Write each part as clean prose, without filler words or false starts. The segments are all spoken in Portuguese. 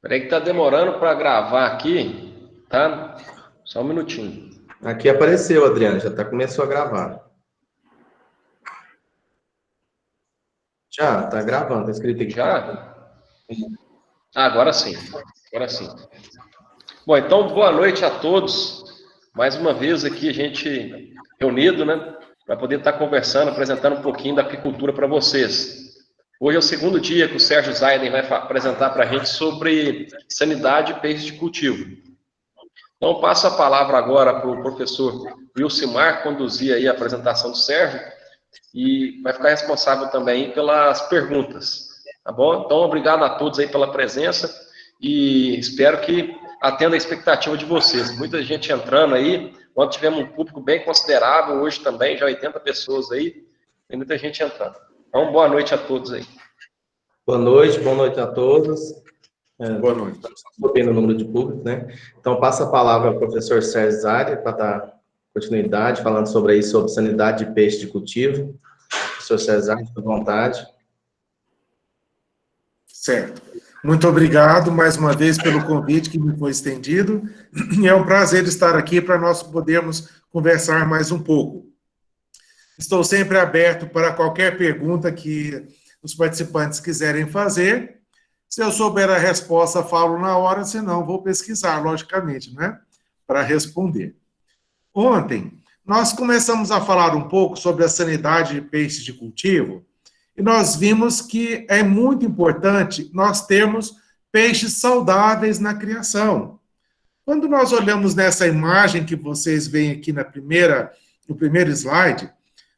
Peraí que tá demorando para gravar aqui, tá? Só um minutinho. Aqui apareceu, Adriano, começou a gravar. Já, tá gravando, tá escrito aqui. Já? Agora sim, agora sim. Bom, então, boa noite a todos. Mais uma vez aqui a gente reunido, né? Para poder estar conversando, apresentando um pouquinho da apicultura para vocês. Hoje é o segundo dia que o Sérgio Zaiden vai apresentar para a gente sobre sanidade e peixes de cultivo. Então, passo a palavra agora para o professor Wilcimar conduzir aí a apresentação do Sérgio e vai ficar responsável também pelas perguntas, tá bom? Então, obrigado a todos aí pela presença e espero que atenda a expectativa de vocês. Muita gente entrando aí, ontem tivemos um público bem considerável, hoje também, já 80 pessoas aí, tem muita gente entrando. Então, boa noite a todos aí. Boa noite a todos. Boa noite. Estamos subindo o número de público, né? Então, passa a palavra ao professor Sérgio Zaiden para dar continuidade, falando sobre sanidade de peixe de cultivo. Professor Sérgio Zaiden, fique à vontade. Certo. Muito obrigado, mais uma vez, pelo convite que me foi estendido. É um prazer estar aqui para nós podermos conversar mais um pouco. Estou sempre aberto para qualquer pergunta que os participantes quiserem fazer. Se eu souber a resposta, falo na hora, senão vou pesquisar, logicamente, né, para responder. Ontem, nós começamos a falar um pouco sobre a sanidade de peixes de cultivo, e nós vimos que é muito importante nós termos peixes saudáveis na criação. Quando nós olhamos nessa imagem que vocês veem aqui no primeiro slide,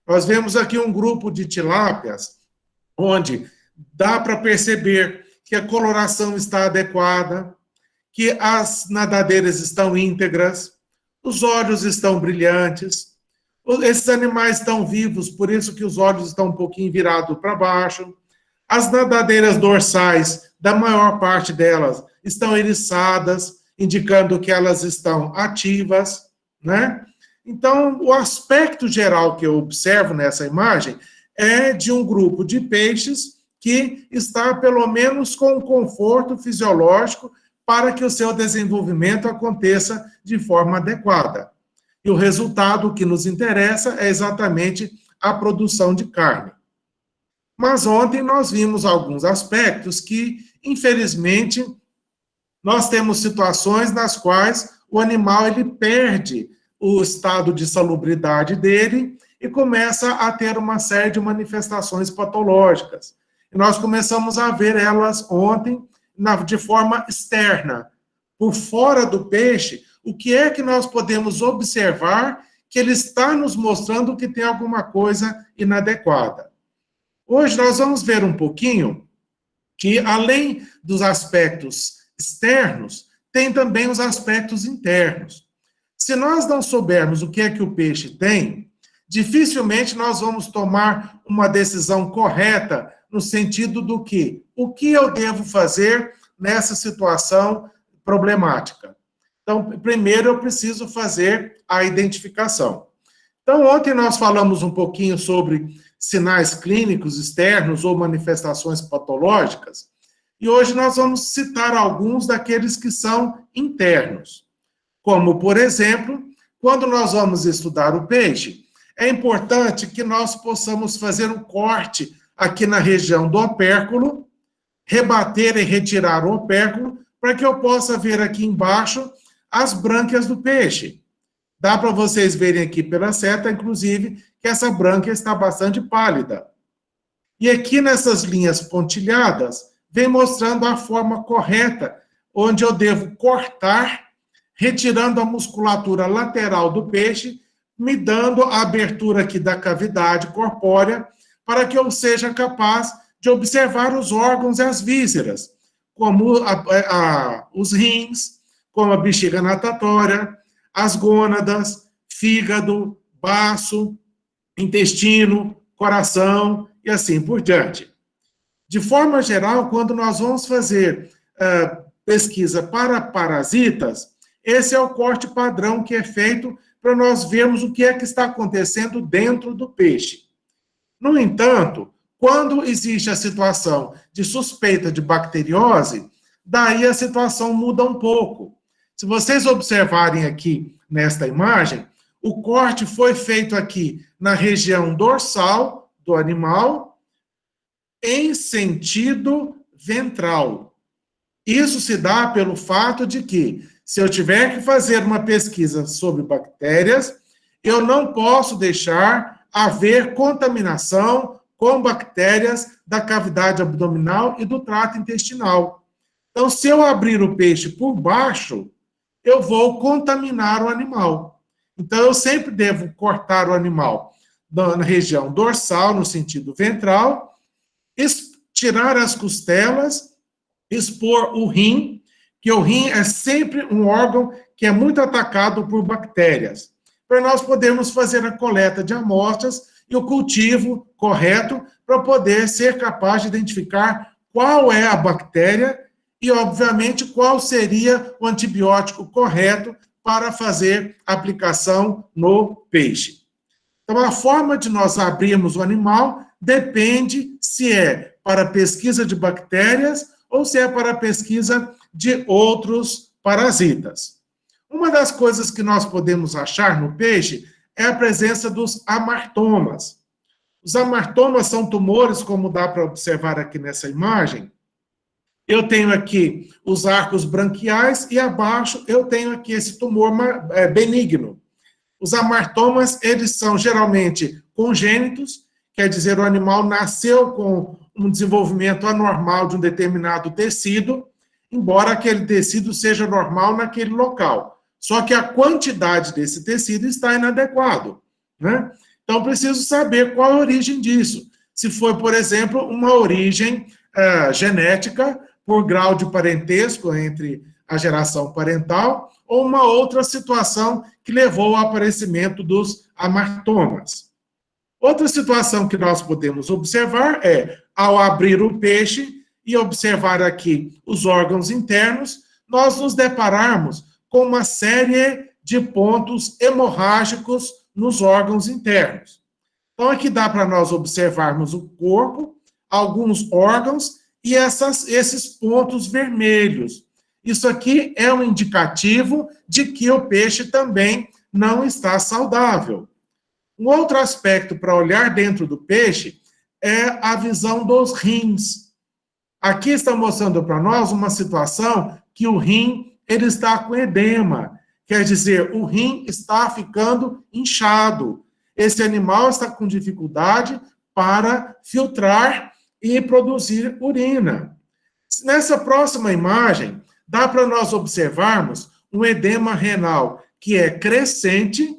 nós vemos aqui um grupo de tilápias, onde dá para perceber que a coloração está adequada, que as nadadeiras estão íntegras, os olhos estão brilhantes, esses animais estão vivos, por isso que os olhos estão um pouquinho virados para baixo, as nadadeiras dorsais, da maior parte delas, estão eriçadas, indicando que elas estão ativas, né? Então, o aspecto geral que eu observo nessa imagem é de um grupo de peixes que está, pelo menos, com um conforto fisiológico para que o seu desenvolvimento aconteça de forma adequada. E o resultado que nos interessa é exatamente a produção de carne. Mas ontem nós vimos alguns aspectos que, infelizmente, nós temos situações nas quais o animal ele perde o estado de salubridade dele e começa a ter uma série de manifestações patológicas. E nós começamos a ver elas ontem de forma externa. Por fora do peixe, o que é que nós podemos observar que ele está nos mostrando que tem alguma coisa inadequada? Hoje nós vamos ver um pouquinho que, além dos aspectos externos, tem também os aspectos internos. Se nós não soubermos o que é que o peixe tem, dificilmente nós vamos tomar uma decisão correta no sentido do que o que eu devo fazer nessa situação problemática. Então, primeiro eu preciso fazer a identificação. Então, ontem nós falamos um pouquinho sobre sinais clínicos externos ou manifestações patológicas, e hoje nós vamos citar alguns daqueles que são internos. Como, por exemplo, quando nós vamos estudar o peixe, é importante que nós possamos fazer um corte aqui na região do opérculo, rebater e retirar o opérculo, para que eu possa ver aqui embaixo as brânquias do peixe. Dá para vocês verem aqui pela seta, inclusive, que essa brânquia está bastante pálida. E aqui nessas linhas pontilhadas, vem mostrando a forma correta, onde eu devo cortar, retirando a musculatura lateral do peixe, me dando a abertura aqui da cavidade corpórea, para que eu seja capaz de observar os órgãos e as vísceras, como os rins, como a bexiga natatória, as gônadas, fígado, baço, intestino, coração e assim por diante. De forma geral, quando nós vamos fazer pesquisa para parasitas, esse é o corte padrão que é feito para nós vermos o que é que está acontecendo dentro do peixe. No entanto, quando existe a situação de suspeita de bacteriose, daí a situação muda um pouco. Se vocês observarem aqui nesta imagem, o corte foi feito aqui na região dorsal do animal, em sentido ventral. Isso se dá pelo fato de que, se eu tiver que fazer uma pesquisa sobre bactérias, eu não posso deixar haver contaminação com bactérias da cavidade abdominal e do trato intestinal. Então, se eu abrir o peixe por baixo, eu vou contaminar o animal. Então, eu sempre devo cortar o animal na região dorsal, no sentido ventral, tirar as costelas, expor o rim, que o rim é sempre um órgão que é muito atacado por bactérias, para nós podermos fazer a coleta de amostras e o cultivo correto para poder ser capaz de identificar qual é a bactéria e, obviamente, qual seria o antibiótico correto para fazer a aplicação no peixe. Então, a forma de nós abrirmos o animal depende se é para pesquisa de bactérias ou se é para pesquisa de outros parasitas. Uma das coisas que nós podemos achar no peixe é a presença dos amartomas. Os amartomas são tumores, como dá para observar aqui nessa imagem. Eu tenho aqui os arcos branquiais e abaixo eu tenho aqui esse tumor benigno. Os amartomas, eles são geralmente congênitos, quer dizer, o animal nasceu com um desenvolvimento anormal de um determinado tecido, embora aquele tecido seja normal naquele local. Só que a quantidade desse tecido está inadequado, né? Então, preciso saber qual a origem disso. Se foi, por exemplo, uma origem genética, por grau de parentesco entre a geração parental, ou uma outra situação que levou ao aparecimento dos amartomas. Outra situação que nós podemos observar é, ao abrir o peixe e observar aqui os órgãos internos, nós nos depararmos com uma série de pontos hemorrágicos nos órgãos internos. Então, aqui dá para nós observarmos o corpo, alguns órgãos e esses pontos vermelhos. Isso aqui é um indicativo de que o peixe também não está saudável. Um outro aspecto para olhar dentro do peixe é a visão dos rins. Aqui está mostrando para nós uma situação que o rim ele está com edema. Quer dizer, o rim está ficando inchado. Esse animal está com dificuldade para filtrar e produzir urina. Nessa próxima imagem, dá para nós observarmos um edema renal que é crescente.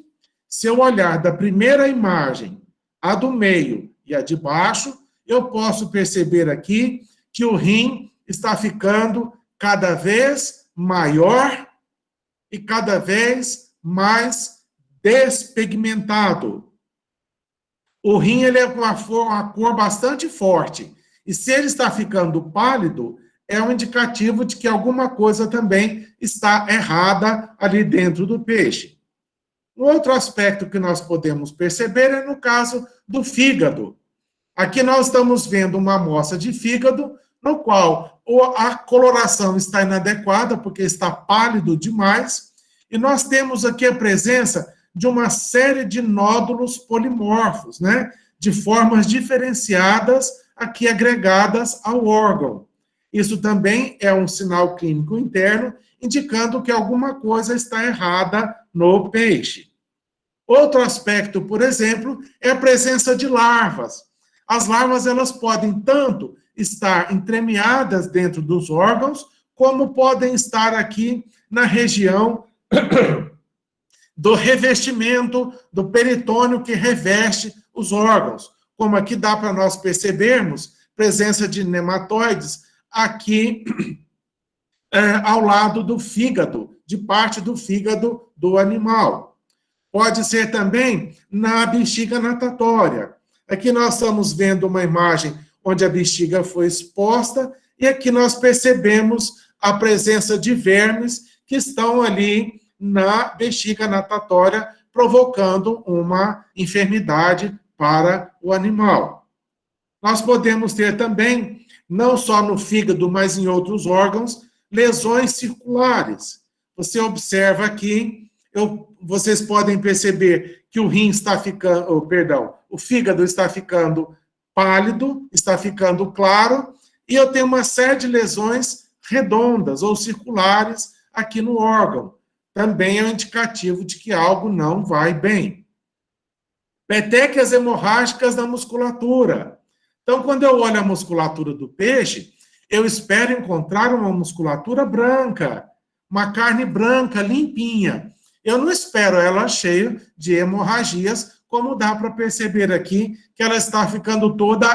Se eu olhar da primeira imagem, a do meio e a de baixo, eu posso perceber aqui que o rim está ficando cada vez maior e cada vez mais despigmentado. O rim ele é com uma cor bastante forte. E se ele está ficando pálido, é um indicativo de que alguma coisa também está errada ali dentro do peixe. Um outro aspecto que nós podemos perceber é no caso do fígado. Aqui nós estamos vendo uma amostra de fígado, no qual a coloração está inadequada, porque está pálido demais, e nós temos aqui a presença de uma série de nódulos polimorfos, né? De formas diferenciadas, aqui agregadas ao órgão. Isso também é um sinal clínico interno, indicando que alguma coisa está errada no peixe. Outro aspecto, por exemplo, é a presença de larvas. As larvas, elas podem tanto estar entremeadas dentro dos órgãos, como podem estar aqui na região do revestimento do peritônio que reveste os órgãos. Como aqui dá para nós percebermos, presença de nematóides aqui ao lado do fígado, de parte do fígado do animal. Pode ser também na bexiga natatória. Aqui nós estamos vendo uma imagem onde a bexiga foi exposta e aqui nós percebemos a presença de vermes que estão ali na bexiga natatória, provocando uma enfermidade para o animal. Nós podemos ter também, não só no fígado, mas em outros órgãos, lesões circulares. Você observa aqui, vocês podem perceber que o rim está ficando, o fígado está ficando pálido, está ficando claro, e eu tenho uma série de lesões redondas ou circulares aqui no órgão. Também é um indicativo de que algo não vai bem. Petequias hemorrágicas na musculatura. Então, quando eu olho a musculatura do peixe, eu espero encontrar uma musculatura branca, uma carne branca, limpinha. Eu não espero ela cheia de hemorragias, como dá para perceber aqui, que ela está ficando toda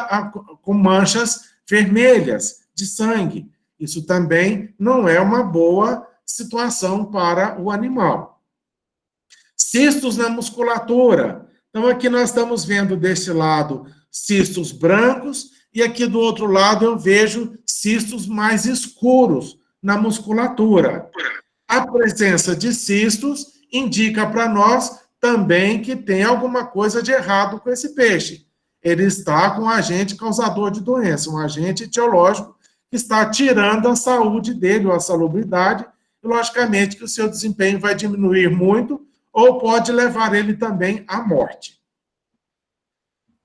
com manchas vermelhas de sangue. Isso também não é uma boa situação para o animal. Cistos na musculatura. Então, aqui nós estamos vendo deste lado cistos brancos, e aqui do outro lado eu vejo cistos mais escuros na musculatura. A presença de cistos indica para nós também que tem alguma coisa de errado com esse peixe. Ele está com um agente causador de doença, um agente etiológico que está tirando a saúde dele, ou a salubridade, e logicamente que o seu desempenho vai diminuir muito, ou pode levar ele também à morte.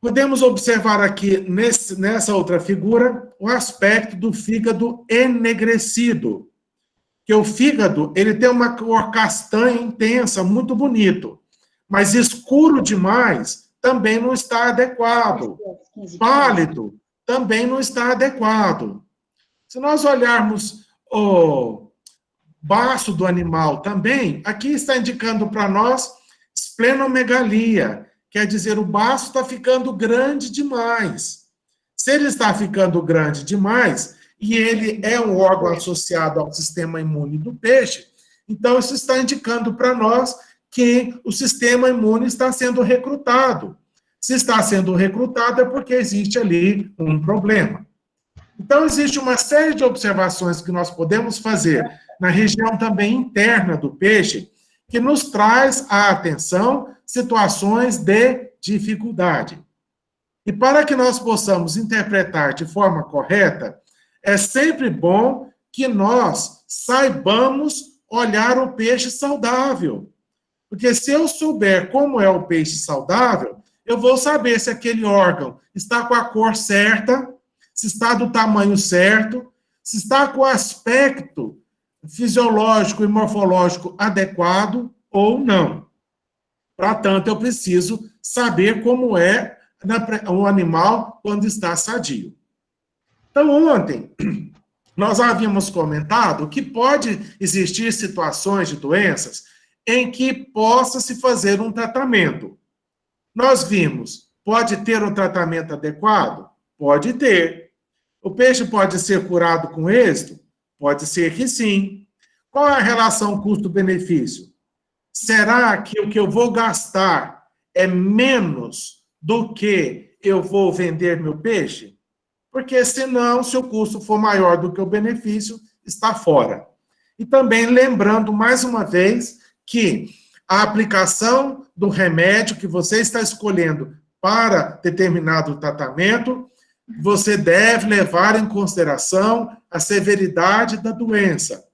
Podemos observar aqui, nessa outra figura, o aspecto do fígado enegrecido. Que o fígado, ele tem uma cor castanha intensa, muito bonito, mas escuro demais também não está adequado. Pálido também não está adequado. Se nós olharmos o baço do animal também, aqui está indicando para nós esplenomegalia, quer dizer, o baço está ficando grande demais. Se ele está ficando grande demais, e ele é um órgão associado ao sistema imune do peixe, então isso está indicando para nós que o sistema imune está sendo recrutado. Se está sendo recrutado é porque existe ali um problema. Então, existe uma série de observações que nós podemos fazer na região também interna do peixe, que nos traz à atenção situações de dificuldade. E para que nós possamos interpretar de forma correta, é sempre bom que nós saibamos olhar o peixe saudável. Porque se eu souber como é o peixe saudável, eu vou saber se aquele órgão está com a cor certa, se está do tamanho certo, se está com o aspecto fisiológico e morfológico adequado ou não. Para tanto, eu preciso saber como é o animal quando está sadio. Então, ontem, nós havíamos comentado que pode existir situações de doenças em que possa se fazer um tratamento. Nós vimos, pode ter um tratamento adequado? Pode ter. O peixe pode ser curado com êxito? Pode ser que sim. Qual é a relação custo-benefício? Será que o que eu vou gastar é menos do que eu vou vender meu peixe? Porque, senão, se o custo for maior do que o benefício, está fora. E também lembrando, mais uma vez, que a aplicação do remédio que você está escolhendo para determinado tratamento, você deve levar em consideração a severidade da doença.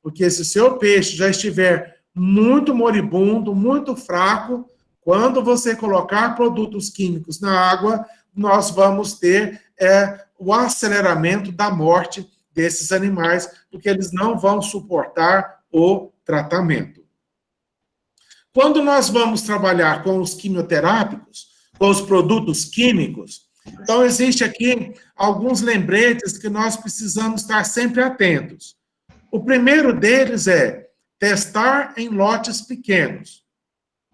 Porque se o seu peixe já estiver muito moribundo, muito fraco, quando você colocar produtos químicos na água, nós vamos ter o aceleramento da morte desses animais, porque eles não vão suportar o tratamento. Quando nós vamos trabalhar com os quimioterápicos, com os produtos químicos, então existe aqui alguns lembretes que nós precisamos estar sempre atentos. O primeiro deles é testar em lotes pequenos.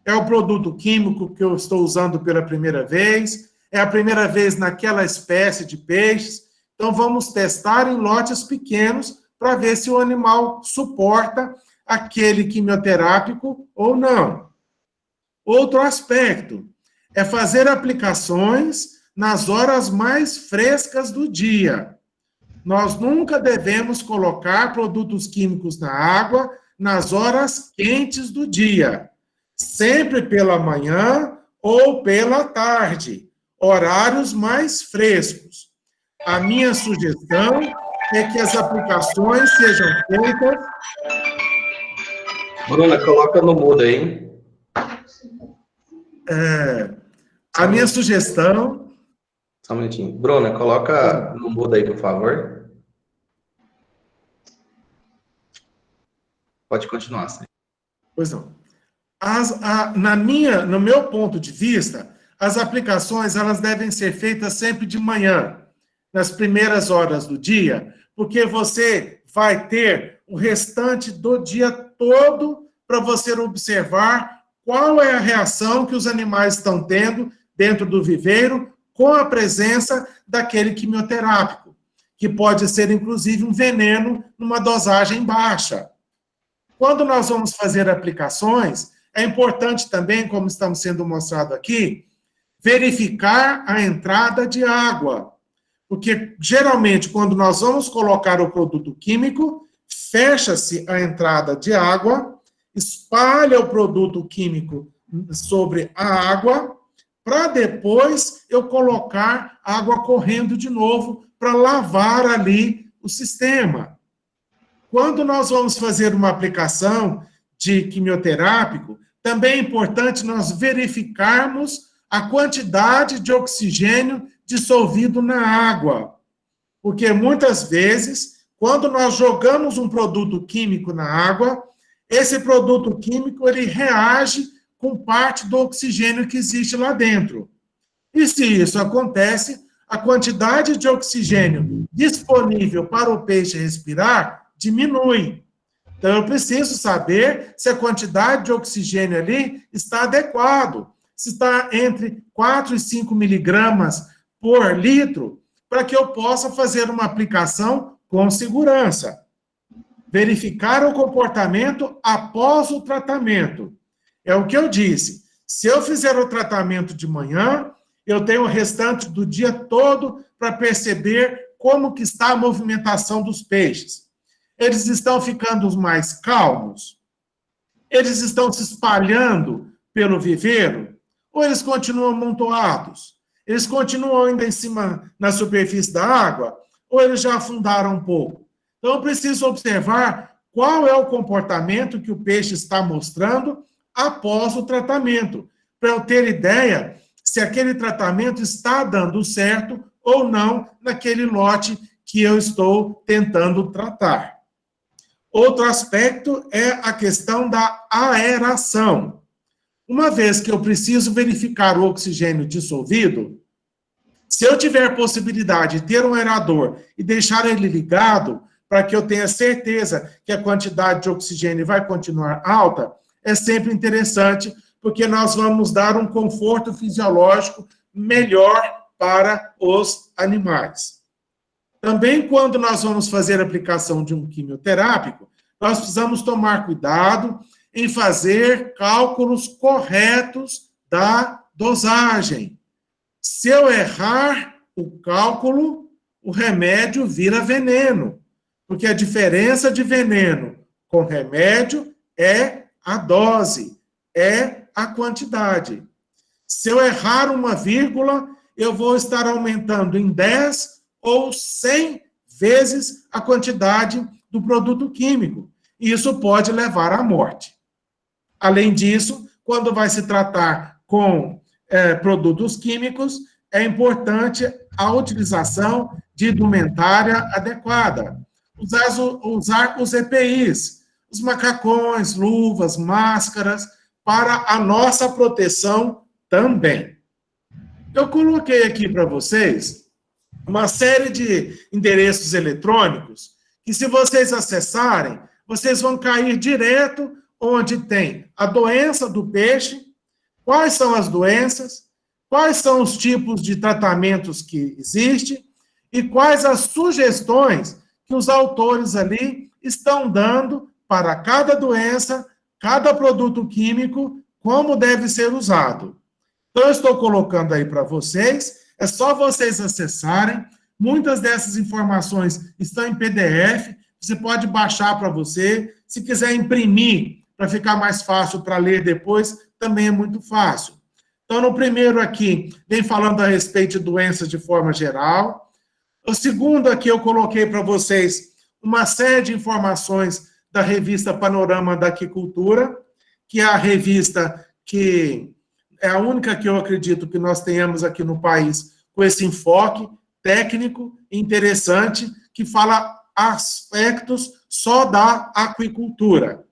É o produto químico que eu estou usando pela primeira vez, é a primeira vez naquela espécie de peixes, então vamos testar em lotes pequenos para ver se o animal suporta aquele quimioterápico ou não. Outro aspecto é fazer aplicações nas horas mais frescas do dia. Nós nunca devemos colocar produtos químicos na água nas horas quentes do dia, sempre pela manhã ou pela tarde, horários mais frescos. A minha sugestão é que as aplicações sejam feitas... Bruna, coloca no mudo aí. A minha sugestão... Só um minutinho. Bruna, coloca no mudo aí, por favor. Pode continuar, sim. Pois não. No meu ponto de vista, as aplicações elas devem ser feitas sempre de manhã, nas primeiras horas do dia, porque você vai ter o restante do dia todo para você observar qual é a reação que os animais estão tendo dentro do viveiro com a presença daquele quimioterápico, que pode ser, inclusive, um veneno numa dosagem baixa. Quando nós vamos fazer aplicações, é importante também, como estamos sendo mostrado aqui, verificar a entrada de água. Porque, geralmente, quando nós vamos colocar o produto químico, fecha-se a entrada de água, espalha o produto químico sobre a água, para depois eu colocar água correndo de novo, para lavar ali o sistema. Quando nós vamos fazer uma aplicação de quimioterápico, também é importante nós verificarmos a quantidade de oxigênio dissolvido na água. Porque muitas vezes, quando nós jogamos um produto químico na água, esse produto químico ele reage com parte do oxigênio que existe lá dentro. E se isso acontece, a quantidade de oxigênio disponível para o peixe respirar diminui. Então, eu preciso saber se a quantidade de oxigênio ali está adequado, se está entre 4 e 5 miligramas por litro, para que eu possa fazer uma aplicação com segurança. Verificar o comportamento após o tratamento. É o que eu disse. Se eu fizer o tratamento de manhã, eu tenho o restante do dia todo para perceber como que está a movimentação dos peixes. Eles estão ficando mais calmos? Eles estão se espalhando pelo viveiro? Ou eles continuam amontoados? Eles continuam ainda em cima, na superfície da água? Ou eles já afundaram um pouco? Então, eu preciso observar qual é o comportamento que o peixe está mostrando após o tratamento, para eu ter ideia se aquele tratamento está dando certo ou não naquele lote que eu estou tentando tratar. Outro aspecto é a questão da aeração. Uma vez que eu preciso verificar o oxigênio dissolvido, se eu tiver possibilidade de ter um aerador e deixar ele ligado, para que eu tenha certeza que a quantidade de oxigênio vai continuar alta, é sempre interessante, porque nós vamos dar um conforto fisiológico melhor para os animais. Também, quando nós vamos fazer a aplicação de um quimioterápico, nós precisamos tomar cuidado em fazer cálculos corretos da dosagem. Se eu errar o cálculo, o remédio vira veneno, porque a diferença de veneno com remédio é a dose, é a quantidade. Se eu errar uma vírgula, eu vou estar aumentando em 10 ou 100 vezes a quantidade do produto químico. E isso pode levar à morte. Além disso, quando vai se tratar com produtos químicos, é importante a utilização de indumentária adequada. Usar os EPIs, os macacões, luvas, máscaras, para a nossa proteção também. Eu coloquei aqui para vocês uma série de endereços eletrônicos que, se vocês acessarem, vocês vão cair direto onde tem a doença do peixe, quais são as doenças, quais são os tipos de tratamentos que existem e quais as sugestões que os autores ali estão dando para cada doença, cada produto químico, como deve ser usado. Então, eu estou colocando aí para vocês, é só vocês acessarem, muitas dessas informações estão em PDF, você pode baixar para você, se quiser imprimir, para ficar mais fácil para ler depois, também é muito fácil. Então, no primeiro aqui, vem falando a respeito de doenças de forma geral. O segundo aqui eu coloquei para vocês uma série de informações da revista Panorama da Aquicultura, que é a revista que é a única que eu acredito que nós tenhamos aqui no país com esse enfoque técnico interessante, que fala aspectos só da aquicultura.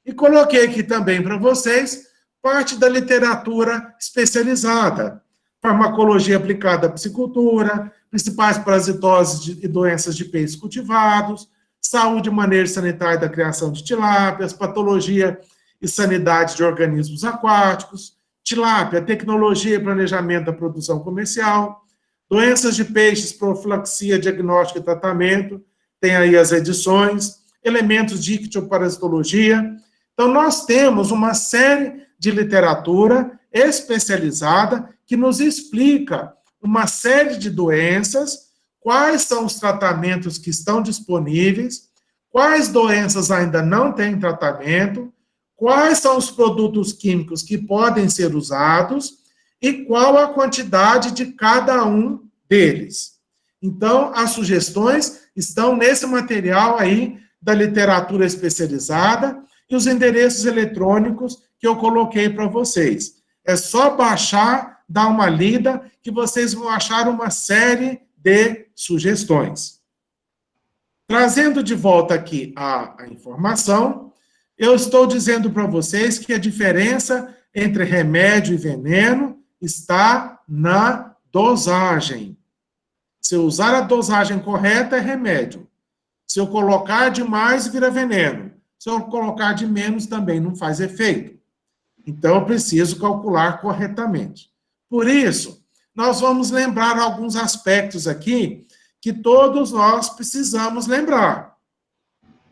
E coloquei aqui também para vocês parte da literatura especializada, farmacologia aplicada à piscicultura, principais parasitoses e doenças de peixes cultivados, saúde e manejo sanitário da criação de tilápias, patologia e sanidade de organismos aquáticos, tilápia, tecnologia e planejamento da produção comercial, doenças de peixes, profilaxia, diagnóstico e tratamento, tem aí as edições, elementos de ictioparasitologia. Então, nós temos uma série de literatura especializada que nos explica uma série de doenças, quais são os tratamentos que estão disponíveis, quais doenças ainda não têm tratamento, quais são os produtos químicos que podem ser usados e qual a quantidade de cada um deles. Então, as sugestões estão nesse material aí da literatura especializada e os endereços eletrônicos que eu coloquei para vocês. É só baixar, dar uma lida, que vocês vão achar uma série de sugestões. Trazendo de volta aqui a informação, eu estou dizendo para vocês que a diferença entre remédio e veneno está na dosagem. Se eu usar a dosagem correta, é remédio. Se eu colocar demais, vira veneno. Se eu colocar de menos, também não faz efeito. Então, eu preciso calcular corretamente. Por isso, nós vamos lembrar alguns aspectos aqui que todos nós precisamos lembrar.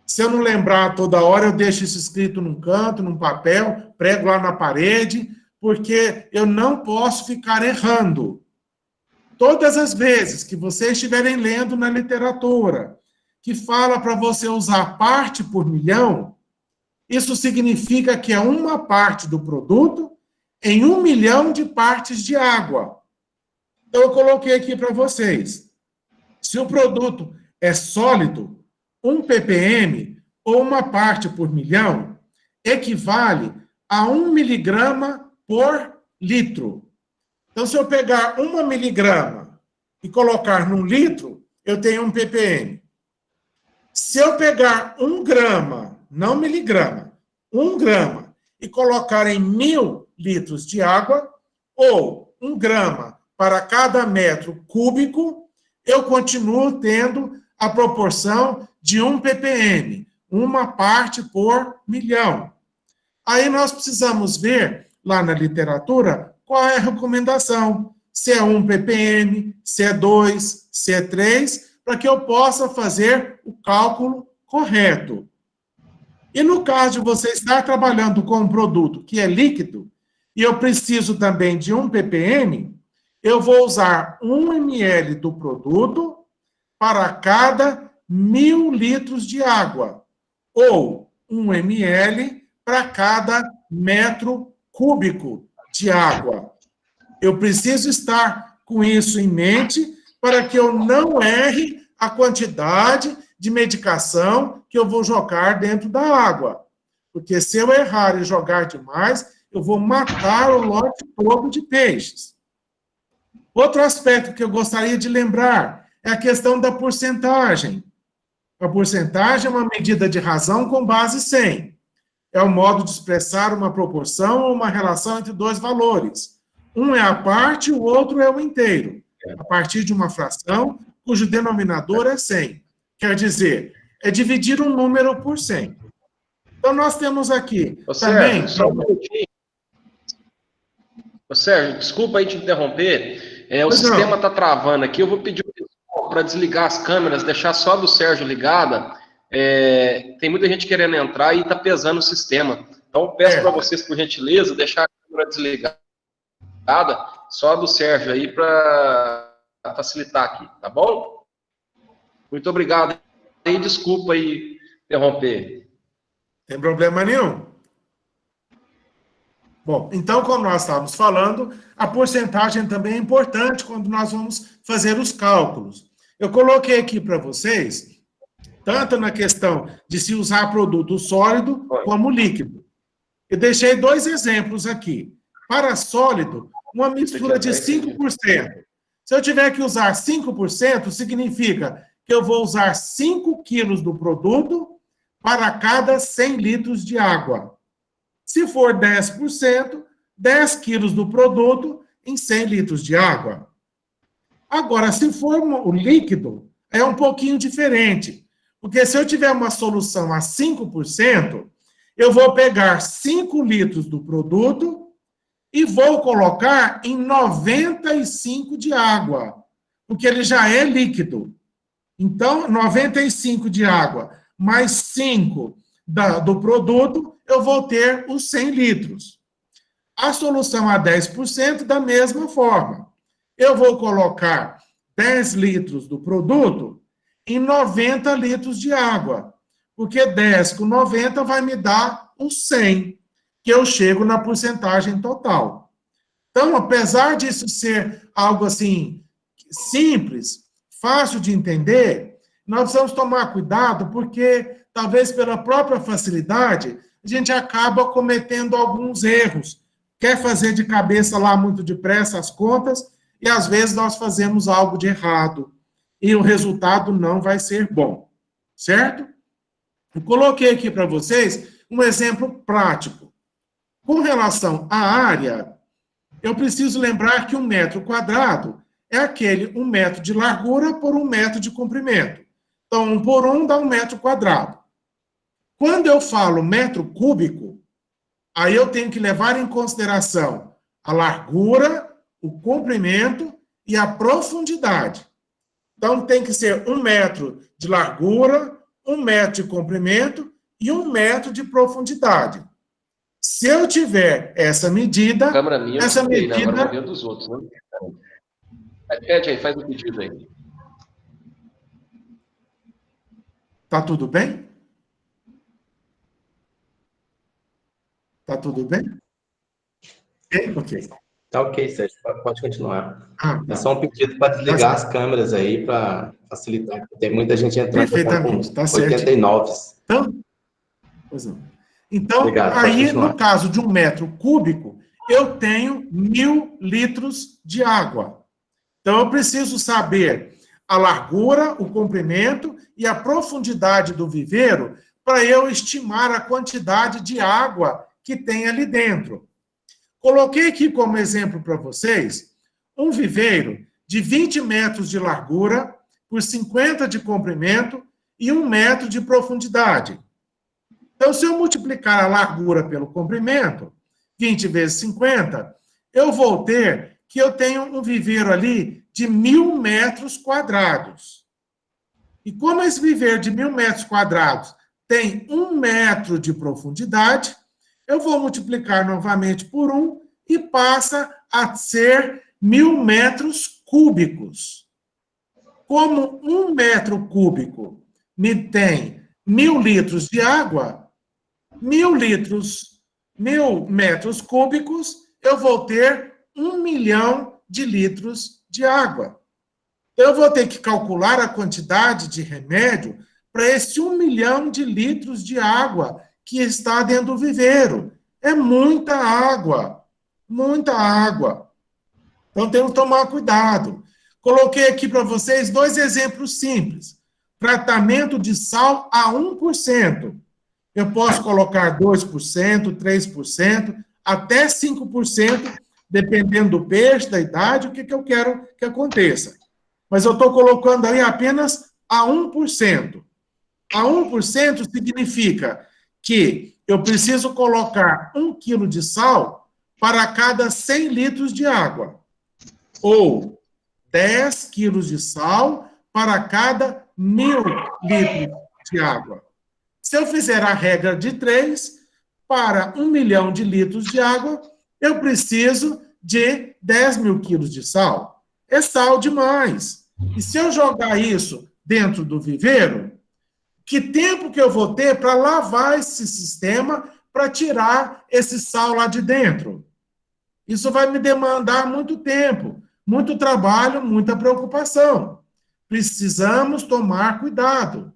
Se eu não lembrar toda hora, eu deixo isso escrito num canto, num papel, prego lá na parede, porque eu não posso ficar errando. Todas as vezes que vocês estiverem lendo na literatura, que fala para você usar parte por milhão, isso significa que é uma parte do produto em 1 milhão de partes de água. Então, eu coloquei aqui para vocês. Se o produto é sólido, 1 ppm, ou uma parte por milhão, equivale a 1 miligrama por litro. Então, se eu pegar 1 miligrama e colocar num litro, eu tenho 1 ppm. Se eu pegar 1 grama, não miligrama, 1 grama, e colocar em 1.000 litros de água, ou 1 grama para cada metro cúbico, eu continuo tendo a proporção de 1 ppm, uma parte por milhão. Aí nós precisamos ver, lá na literatura, qual é a recomendação. Se é 1 ppm, se é 2, se é 3, para que eu possa fazer o cálculo correto. E no caso de você estar trabalhando com um produto que é líquido, e eu preciso também de 1 ppm, eu vou usar 1 ml do produto para cada 1.000 litros de água, ou 1 ml para cada metro cúbico de água. Eu preciso estar com isso em mente para que eu não erre a quantidade de medicação que eu vou jogar dentro da água. Porque se eu errar e jogar demais, eu vou matar o lote todo de peixes. Outro aspecto que eu gostaria de lembrar é a questão da porcentagem. A porcentagem é uma medida de razão com base 100. É o modo de expressar uma proporção ou uma relação entre dois valores. Um é a parte, o outro é o inteiro, a partir de uma fração cujo denominador é 100. Quer dizer, é dividir um número por 100. Então, nós temos aqui também... Só um minutinho. Sérgio, desculpa aí te interromper. O sistema está travando aqui. Eu vou pedir para desligar as câmeras, deixar só do Sérgio ligada. Tem muita gente querendo entrar e está pesando o sistema. Então, eu peço para vocês, por gentileza, deixar a câmera desligada, só do Sérgio aí, para facilitar aqui, tá bom? Muito obrigado. E desculpa aí interromper. Tem problema nenhum. Bom, então, como nós estávamos falando, a porcentagem também é importante quando nós vamos fazer os cálculos. Eu coloquei aqui para vocês, tanto na questão de se usar produto sólido como líquido. Eu deixei 2 exemplos aqui. Para sólido, uma mistura de 5%. Se eu tiver que usar 5%, significa que eu vou usar 5 quilos do produto para cada 100 litros de água. Se for 10%, 10 quilos do produto em 100 litros de água. Agora, se for o líquido, é um pouquinho diferente. Porque se eu tiver uma solução a 5%, eu vou pegar 5 litros do produto e vou colocar em 95 de água, porque ele já é líquido. Então, 95 de água mais 5 do produto, eu vou ter os 100 litros. A solução a 10%, da mesma forma. Eu vou colocar 10 litros do produto em 90 litros de água, porque 10 com 90 vai me dar os 100, que eu chego na porcentagem total. Então, apesar disso ser algo assim simples, fácil de entender, nós precisamos tomar cuidado, porque talvez pela própria facilidade, a gente acaba cometendo alguns erros. Quer fazer de cabeça lá muito depressa as contas, e às vezes nós fazemos algo de errado, e o resultado não vai ser bom, certo? Eu coloquei aqui para vocês um exemplo prático. Com relação à área, eu preciso lembrar que 1 metro quadrado é aquele 1 metro de largura por 1 metro de comprimento. Então, 1 por 1 dá 1 metro quadrado. Quando eu falo metro cúbico, aí eu tenho que levar em consideração a largura, o comprimento e a profundidade. Então, tem que ser 1 metro de largura, 1 metro de comprimento e 1 metro de profundidade. Se eu tiver essa medida, Câmera minha, essa medida... Agora eu dos outros, né? Pede aí, faz o pedido aí. Tá tudo bem? Tá tudo bem? Ok. Tá ok, Sérgio. Pode continuar. Tá. É só um pedido para desligar as câmeras aí, para facilitar. Tem muita gente entrando. Perfeitamente, tá certo. 89. Então, obrigado, aí, no caso de 1 metro cúbico, eu tenho 1.000 litros de água. Então, eu preciso saber a largura, o comprimento e a profundidade do viveiro para eu estimar a quantidade de água que tem ali dentro. Coloquei aqui como exemplo para vocês um viveiro de 20 metros de largura por 50 de comprimento e 1 metro de profundidade. Então, se eu multiplicar a largura pelo comprimento, 20 vezes 50, eu vou ter que eu tenho um viveiro ali de 1.000 metros quadrados. E como esse viveiro de 1.000 metros quadrados tem 1 metro de profundidade, eu vou multiplicar novamente por 1 e passa a ser 1.000 metros cúbicos. Como 1 metro cúbico me tem 1.000 litros de água, 1.000 metros cúbicos, eu vou ter 1 milhão de litros de água. Então, eu vou ter que calcular a quantidade de remédio para esse 1 milhão de litros de água que está dentro do viveiro. É muita água, muita água. Então, temos que tomar cuidado. Coloquei aqui para vocês 2 exemplos simples. Tratamento de sal a 1%. Eu posso colocar 2%, 3%, até 5%, dependendo do peixe, da idade, o que eu quero que aconteça. Mas eu estou colocando aí apenas a 1%. A 1% significa que eu preciso colocar 1 quilo de sal para cada 100 litros de água. Ou 10 quilos de sal para cada 1.000 litros de água. Se eu fizer a regra de 3, para 1 milhão de litros de água, eu preciso de 10.000 quilos de sal. É sal demais. E se eu jogar isso dentro do viveiro, que tempo que eu vou ter para lavar esse sistema para tirar esse sal lá de dentro? Isso vai me demandar muito tempo, muito trabalho, muita preocupação. precisamos tomar cuidado.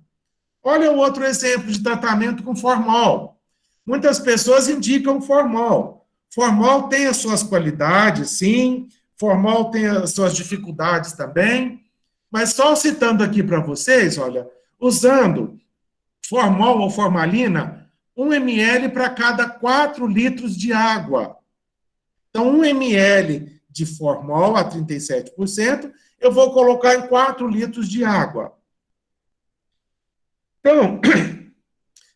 Olha o outro exemplo de tratamento com formol. Muitas pessoas indicam formol. Formol tem as suas qualidades, sim. Formol tem as suas dificuldades também. Mas só citando aqui para vocês, olha, usando formol ou formalina, 1 ml para cada 4 litros de água. Então, 1 ml de formol a 37%, eu vou colocar em 4 litros de água. Então,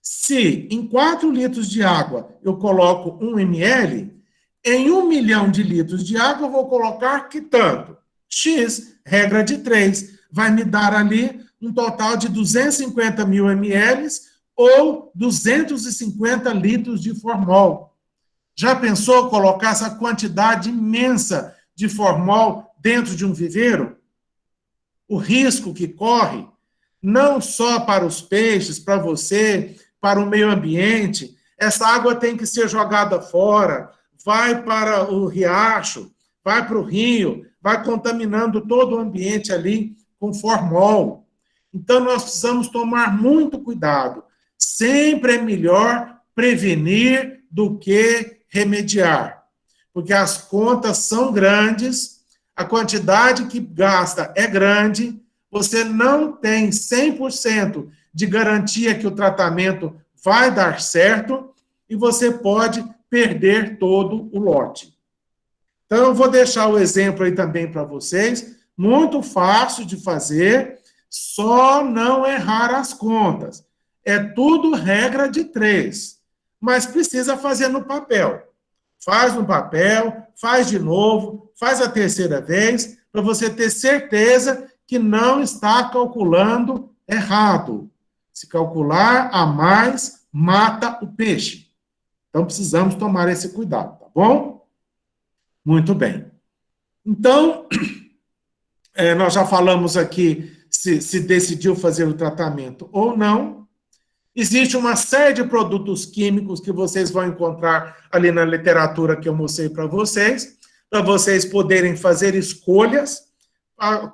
se em 4 litros de água eu coloco 1 ml, em 1 milhão de litros de água eu vou colocar que tanto? X, regra de 3, vai me dar ali um total de 250 mil ml ou 250 litros de formol. Já pensou colocar essa quantidade imensa de formol dentro de um viveiro? O risco que corre, não só para os peixes, para você, para o meio ambiente, essa água tem que ser jogada fora, vai para o riacho, vai para o rio, vai contaminando todo o ambiente ali com formol. Então, nós precisamos tomar muito cuidado. Sempre é melhor prevenir do que remediar, porque as contas são grandes, a quantidade que gasta é grande, você não tem 100% de garantia que o tratamento vai dar certo e você pode perder todo o lote. Então, eu vou deixar o exemplo aí também para vocês, muito fácil de fazer, só não errar as contas. É tudo regra de 3, mas precisa fazer no papel. Faz no papel, faz de novo, faz a terceira vez, para você ter certeza que não está calculando errado. Se calcular a mais, mata o peixe. Então, precisamos tomar esse cuidado, tá bom? Muito bem. Então, nós já falamos aqui se decidiu fazer o tratamento ou não. Existe uma série de produtos químicos que vocês vão encontrar ali na literatura que eu mostrei para vocês poderem fazer escolhas,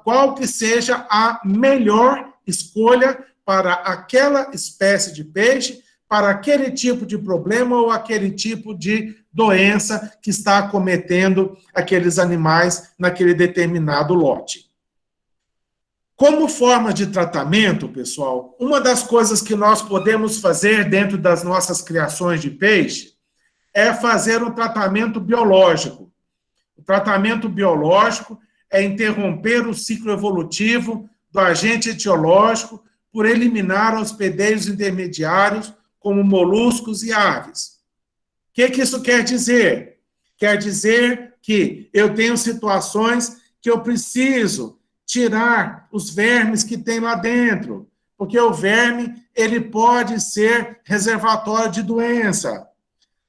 qual que seja a melhor escolha para aquela espécie de peixe, para aquele tipo de problema ou aquele tipo de doença que está acometendo aqueles animais naquele determinado lote. Como forma de tratamento, pessoal, uma das coisas que nós podemos fazer dentro das nossas criações de peixe é fazer um tratamento biológico. O tratamento biológico é interromper o ciclo evolutivo do agente etiológico por eliminar hospedeiros intermediários como moluscos e aves. O que isso quer dizer? Quer dizer que eu tenho situações que eu preciso tirar os vermes que tem lá dentro, porque o verme ele pode ser reservatório de doença.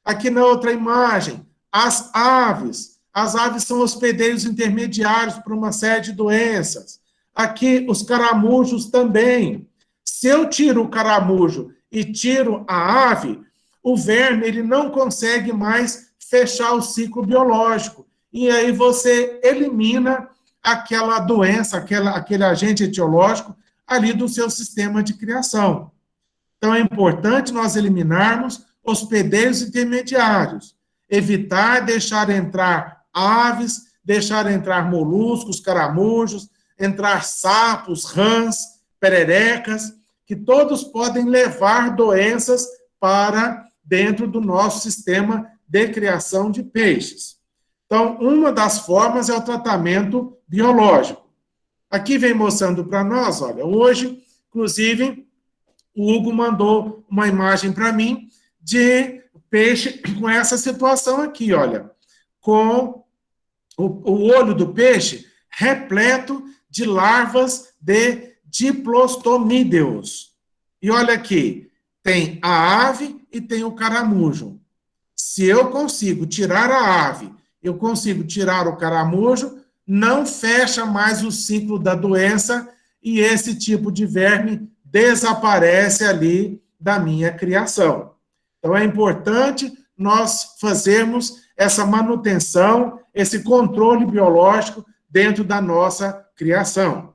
Aqui na outra imagem, as aves são hospedeiros intermediários para uma série de doenças. Aqui, os caramujos também. Se eu tiro o caramujo e tiro a ave, o verme ele não consegue mais fechar o ciclo biológico. E aí você elimina aquela doença, aquele agente etiológico ali do seu sistema de criação. Então, é importante nós eliminarmos hospedeiros intermediários, evitar deixar entrar aves, deixar entrar moluscos, caramujos, entrar sapos, rãs, pererecas, que todos podem levar doenças para dentro do nosso sistema de criação de peixes. Então, uma das formas é o tratamento biológico. Aqui vem mostrando para nós, olha, hoje, inclusive, o Hugo mandou uma imagem para mim de peixe com essa situação aqui, olha, com o olho do peixe repleto de larvas de diplostomídeos. E olha aqui, tem a ave e tem o caramujo. Se eu consigo tirar a ave, eu consigo tirar o caramujo, não fecha mais o ciclo da doença e esse tipo de verme desaparece ali da minha criação. Então, é importante nós fazermos essa manutenção, esse controle biológico dentro da nossa criação.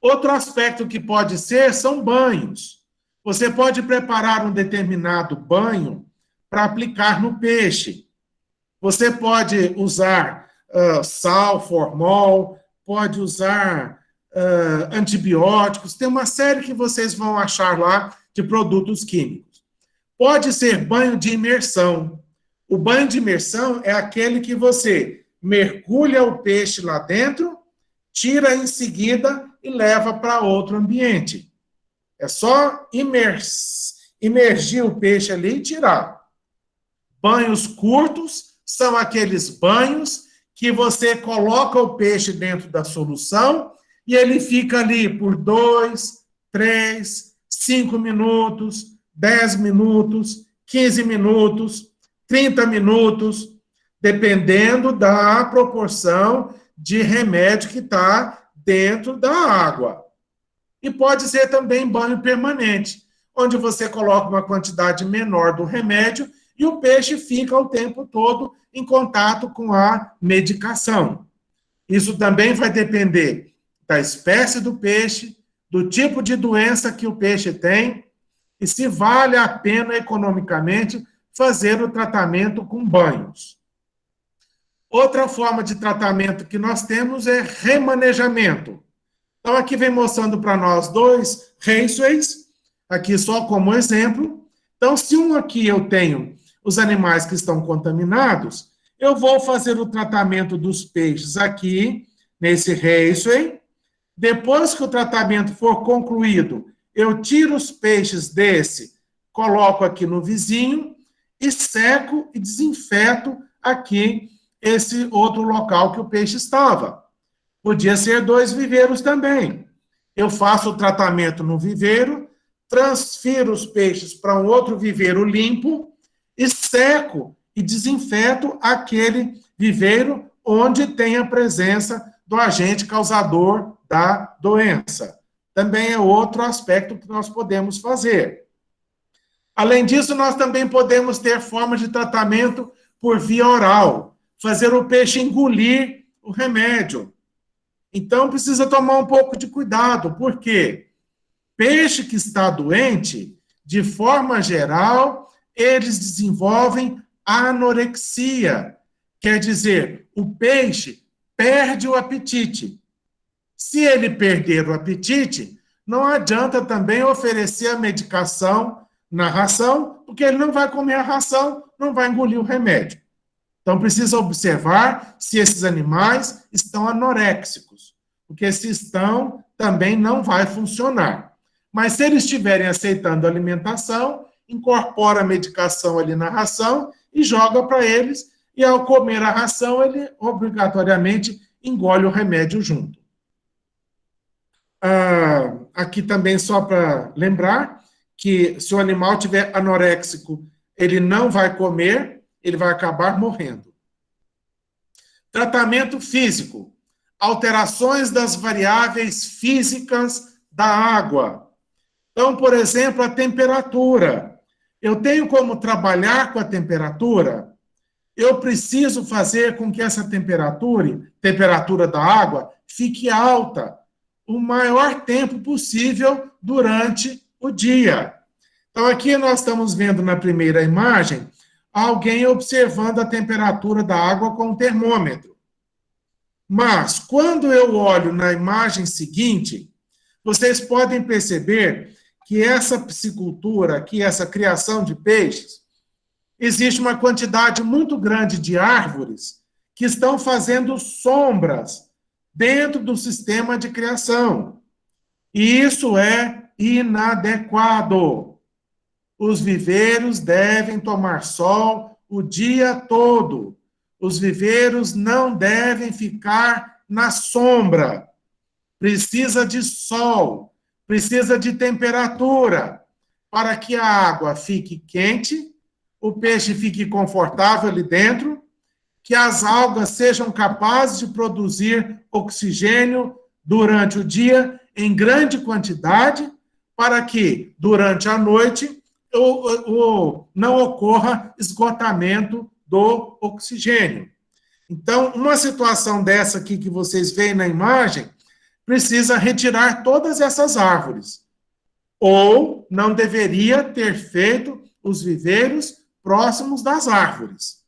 Outro aspecto que pode ser são banhos. Você pode preparar um determinado banho para aplicar no peixe. Você pode usar sal, formol, pode usar antibióticos, tem uma série que vocês vão achar lá de produtos químicos. Pode ser banho de imersão. O banho de imersão é aquele que você mergulha o peixe lá dentro, tira em seguida e leva para outro ambiente. É só imergir o peixe ali e tirar. Banhos curtos são aqueles banhos que você coloca o peixe dentro da solução e ele fica ali por 2, 3, 5 minutos, 10 minutos, 15 minutos, 30 minutos, dependendo da proporção de remédio que está dentro da água. E pode ser também banho permanente, onde você coloca uma quantidade menor do remédio e o peixe fica o tempo todo em contato com a medicação. Isso também vai depender da espécie do peixe, do tipo de doença que o peixe tem e se vale a pena economicamente fazer o tratamento com banhos. Outra forma de tratamento que nós temos é remanejamento. Então, aqui vem mostrando para nós 2 raceways, aqui só como exemplo. Então, se aqui eu tenho os animais que estão contaminados, eu vou fazer o tratamento dos peixes aqui, nesse raceway. Depois que o tratamento for concluído, eu tiro os peixes desse, coloco aqui no vizinho e seco e desinfeto aqui esse outro local que o peixe estava. Podia ser 2 viveiros também. Eu faço o tratamento no viveiro, transfiro os peixes para um outro viveiro limpo e seco e desinfeto aquele viveiro onde tem a presença do agente causador da doença. Também é outro aspecto que nós podemos fazer. Além disso, nós também podemos ter formas de tratamento por via oral, fazer o peixe engolir o remédio. Então, precisa tomar um pouco de cuidado, porque peixe que está doente, de forma geral, eles desenvolvem anorexia. Quer dizer, o peixe perde o apetite. Se ele perder o apetite, não adianta também oferecer a medicação na ração, porque ele não vai comer a ração, não vai engolir o remédio. Então, precisa observar se esses animais estão anoréxicos, porque se estão, também não vai funcionar. Mas se eles estiverem aceitando a alimentação, incorpora a medicação ali na ração e joga para eles, e ao comer a ração, ele obrigatoriamente engole o remédio junto. Aqui também, só para lembrar, que se o animal estiver anoréxico, ele não vai comer, ele vai acabar morrendo. Tratamento físico. Alterações das variáveis físicas da água. Então, por exemplo, a temperatura. Eu tenho como trabalhar com a temperatura? Eu preciso fazer com que essa temperatura da água, fique alta o maior tempo possível durante o dia. Então, aqui nós estamos vendo na primeira imagem alguém observando a temperatura da água com um termômetro. Mas, quando eu olho na imagem seguinte, vocês podem perceber que essa piscicultura aqui, essa criação de peixes, existe uma quantidade muito grande de árvores que estão fazendo sombras dentro do sistema de criação. E isso é inadequado. Os viveiros devem tomar sol o dia todo. Os viveiros não devem ficar na sombra. Precisa de sol, precisa de temperatura, para que a água fique quente, o peixe fique confortável ali dentro, que as algas sejam capazes de produzir oxigênio durante o dia em grande quantidade, para que, durante a noite, não ocorra esgotamento do oxigênio. Então, uma situação dessa aqui que vocês veem na imagem, precisa retirar todas essas árvores. Ou não deveria ter feito os viveiros próximos das árvores.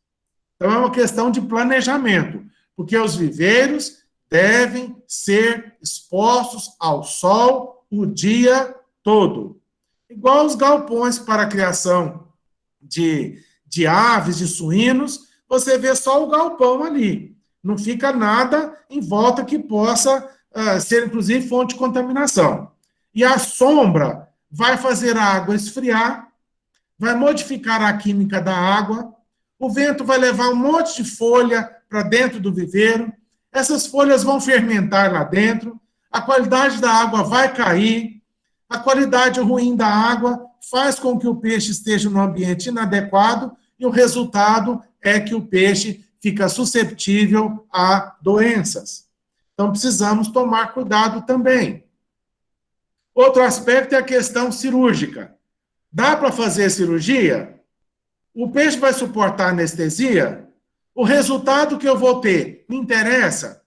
Então, é uma questão de planejamento, porque os viveiros devem ser expostos ao sol o dia todo. Igual os galpões para a criação de aves, de suínos, você vê só o galpão ali. Não fica nada em volta que possa ser, inclusive, fonte de contaminação. E a sombra vai fazer a água esfriar, vai modificar a química da água, o vento vai levar um monte de folha para dentro do viveiro, essas folhas vão fermentar lá dentro, a qualidade da água vai cair, a qualidade ruim da água faz com que o peixe esteja num ambiente inadequado e o resultado é que o peixe fica suscetível a doenças. Então, precisamos tomar cuidado também. Outro aspecto é a questão cirúrgica. Dá para fazer cirurgia? O peixe vai suportar anestesia? O resultado que eu vou ter me interessa?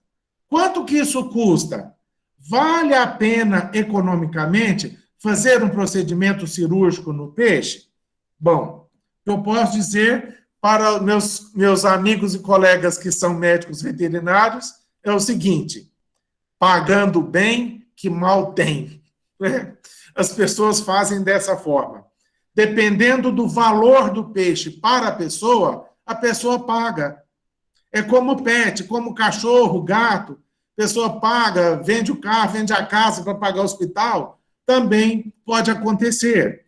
Quanto que isso custa? Vale a pena economicamente fazer um procedimento cirúrgico no peixe? Bom, eu posso dizer para meus amigos e colegas que são médicos veterinários é o seguinte: pagando bem, que mal tem. As pessoas fazem dessa forma. Dependendo do valor do peixe para a pessoa paga. É como pet, como cachorro, gato. A pessoa paga, vende o carro, vende a casa para pagar o hospital. Também pode acontecer.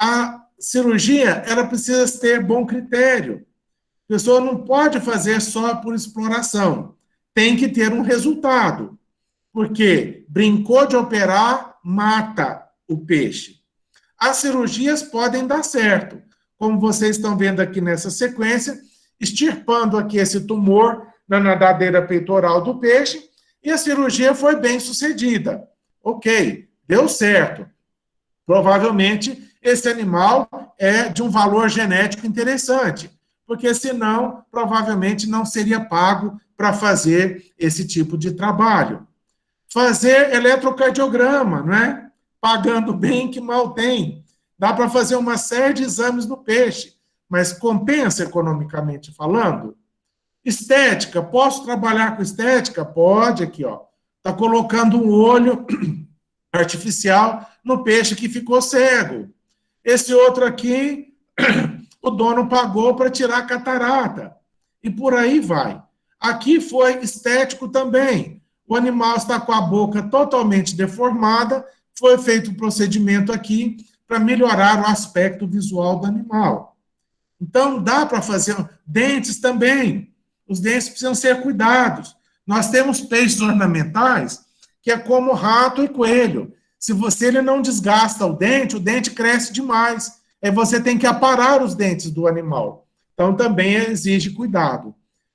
A cirurgia, ela precisa ter bom critério. A pessoa não pode fazer só por exploração. Tem que ter um resultado. Porque brincou de operar, mata o peixe. As cirurgias podem dar certo, como vocês estão vendo aqui nessa sequência, extirpando aqui esse tumor na nadadeira peitoral do peixe, e a cirurgia foi bem sucedida. Ok, deu certo. Provavelmente, esse animal é de um valor genético interessante, porque senão, provavelmente, não seria pago para fazer esse tipo de trabalho. Fazer eletrocardiograma, não é? Pagando bem que mal tem. Dá para fazer uma série de exames no peixe, mas compensa economicamente falando? Estética, posso trabalhar com estética? Pode, aqui, ó. Está colocando um olho artificial no peixe que ficou cego. Esse outro aqui, o dono pagou para tirar a catarata. E por aí vai. Aqui foi estético também. O animal está com a boca totalmente deformada, foi feito um procedimento aqui para melhorar o aspecto visual do animal. Então, dá para fazer dentes também. Os dentes precisam ser cuidados. Nós temos peixes ornamentais que é como rato e coelho. Se ele não desgasta o dente cresce demais. Aí você tem que aparar os dentes do animal. Então, também exige cuidado.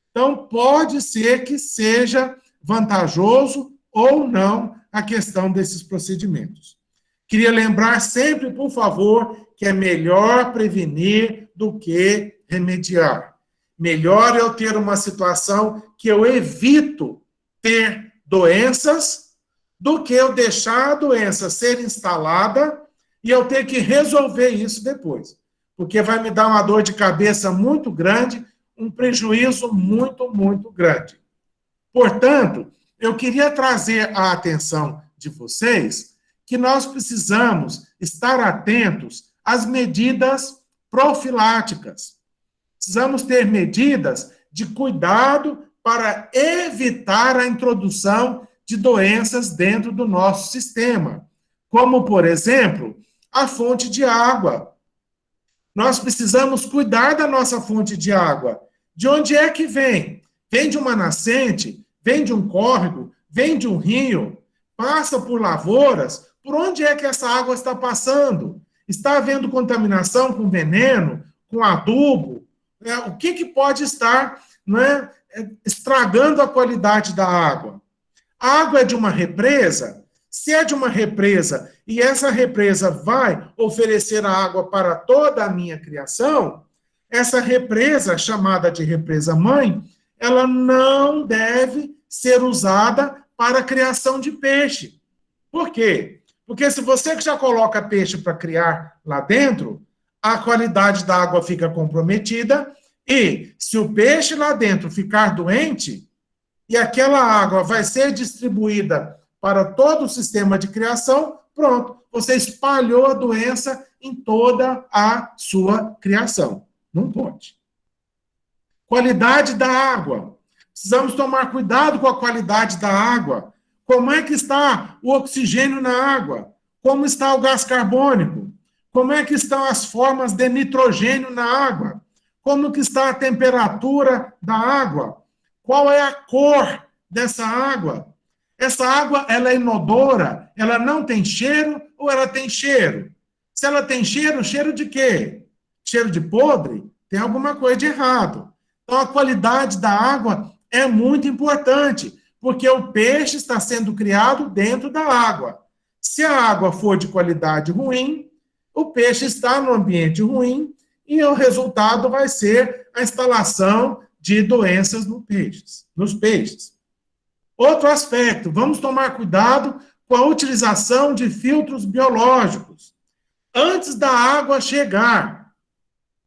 Então, pode ser que seja vantajoso ou não a questão desses procedimentos. Queria lembrar sempre, por favor, que é melhor prevenir do que remediar. Melhor eu ter uma situação que eu evito ter doenças do que eu deixar a doença ser instalada e eu ter que resolver isso depois. Porque vai me dar uma dor de cabeça muito grande, um prejuízo muito, muito grande. Portanto, eu queria trazer a atenção de vocês que nós precisamos estar atentos às medidas profiláticas. Precisamos ter medidas de cuidado para evitar a introdução de doenças dentro do nosso sistema, como, por exemplo, a fonte de água. Nós precisamos cuidar da nossa fonte de água. De onde é que vem? Vem de uma nascente? Vem de um córrego? Vem de um rio? Passa por lavouras? Por onde é que essa água está passando? Está havendo contaminação com veneno, com adubo? O que pode estar estragando a qualidade da água? A água é de uma represa? Se é de uma represa e essa represa vai oferecer a água para toda a minha criação, essa represa, chamada de represa-mãe, ela não deve ser usada para a criação de peixe. Por quê? Porque se você já coloca peixe para criar lá dentro, a qualidade da água fica comprometida e se o peixe lá dentro ficar doente e aquela água vai ser distribuída para todo o sistema de criação, pronto, você espalhou a doença em toda a sua criação. Não pode. Qualidade da água. Precisamos tomar cuidado com a qualidade da água. Como é que está o oxigênio na água? Como está o gás carbônico? Como é que estão as formas de nitrogênio na água? Como que está a temperatura da água? Qual é a cor dessa água? Essa água, ela é inodora? Ela não tem cheiro ou ela tem cheiro? Se ela tem cheiro, cheiro de quê? Cheiro de podre? Tem alguma coisa de errado. Então, a qualidade da água é muito importante, porque o peixe está sendo criado dentro da água. Se a água for de qualidade ruim, o peixe está no ambiente ruim e o resultado vai ser a instalação de doenças nos peixes. Outro aspecto, vamos tomar cuidado com a utilização de filtros biológicos. Antes da água chegar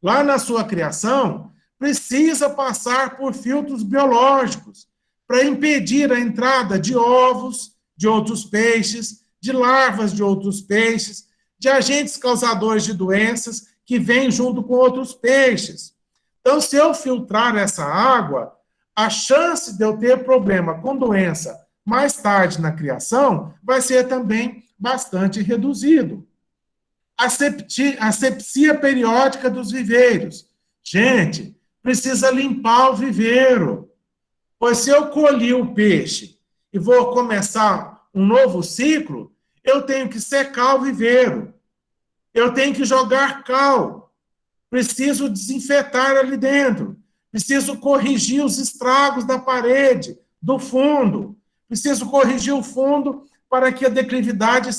lá na sua criação, precisa passar por filtros biológicos para impedir a entrada de ovos de outros peixes, de larvas de outros peixes, de agentes causadores de doenças que vêm junto com outros peixes. Então, se eu filtrar essa água, a chance de eu ter problema com doença mais tarde na criação vai ser também bastante reduzido. Asepsia periódica dos viveiros. Gente, precisa limpar o viveiro. Pois se eu colhi o peixe e vou começar um novo ciclo, eu tenho que secar o viveiro. Eu tenho que jogar cal. Preciso desinfetar ali dentro. Preciso corrigir os estragos da parede, do fundo. Preciso corrigir o fundo para que a declividade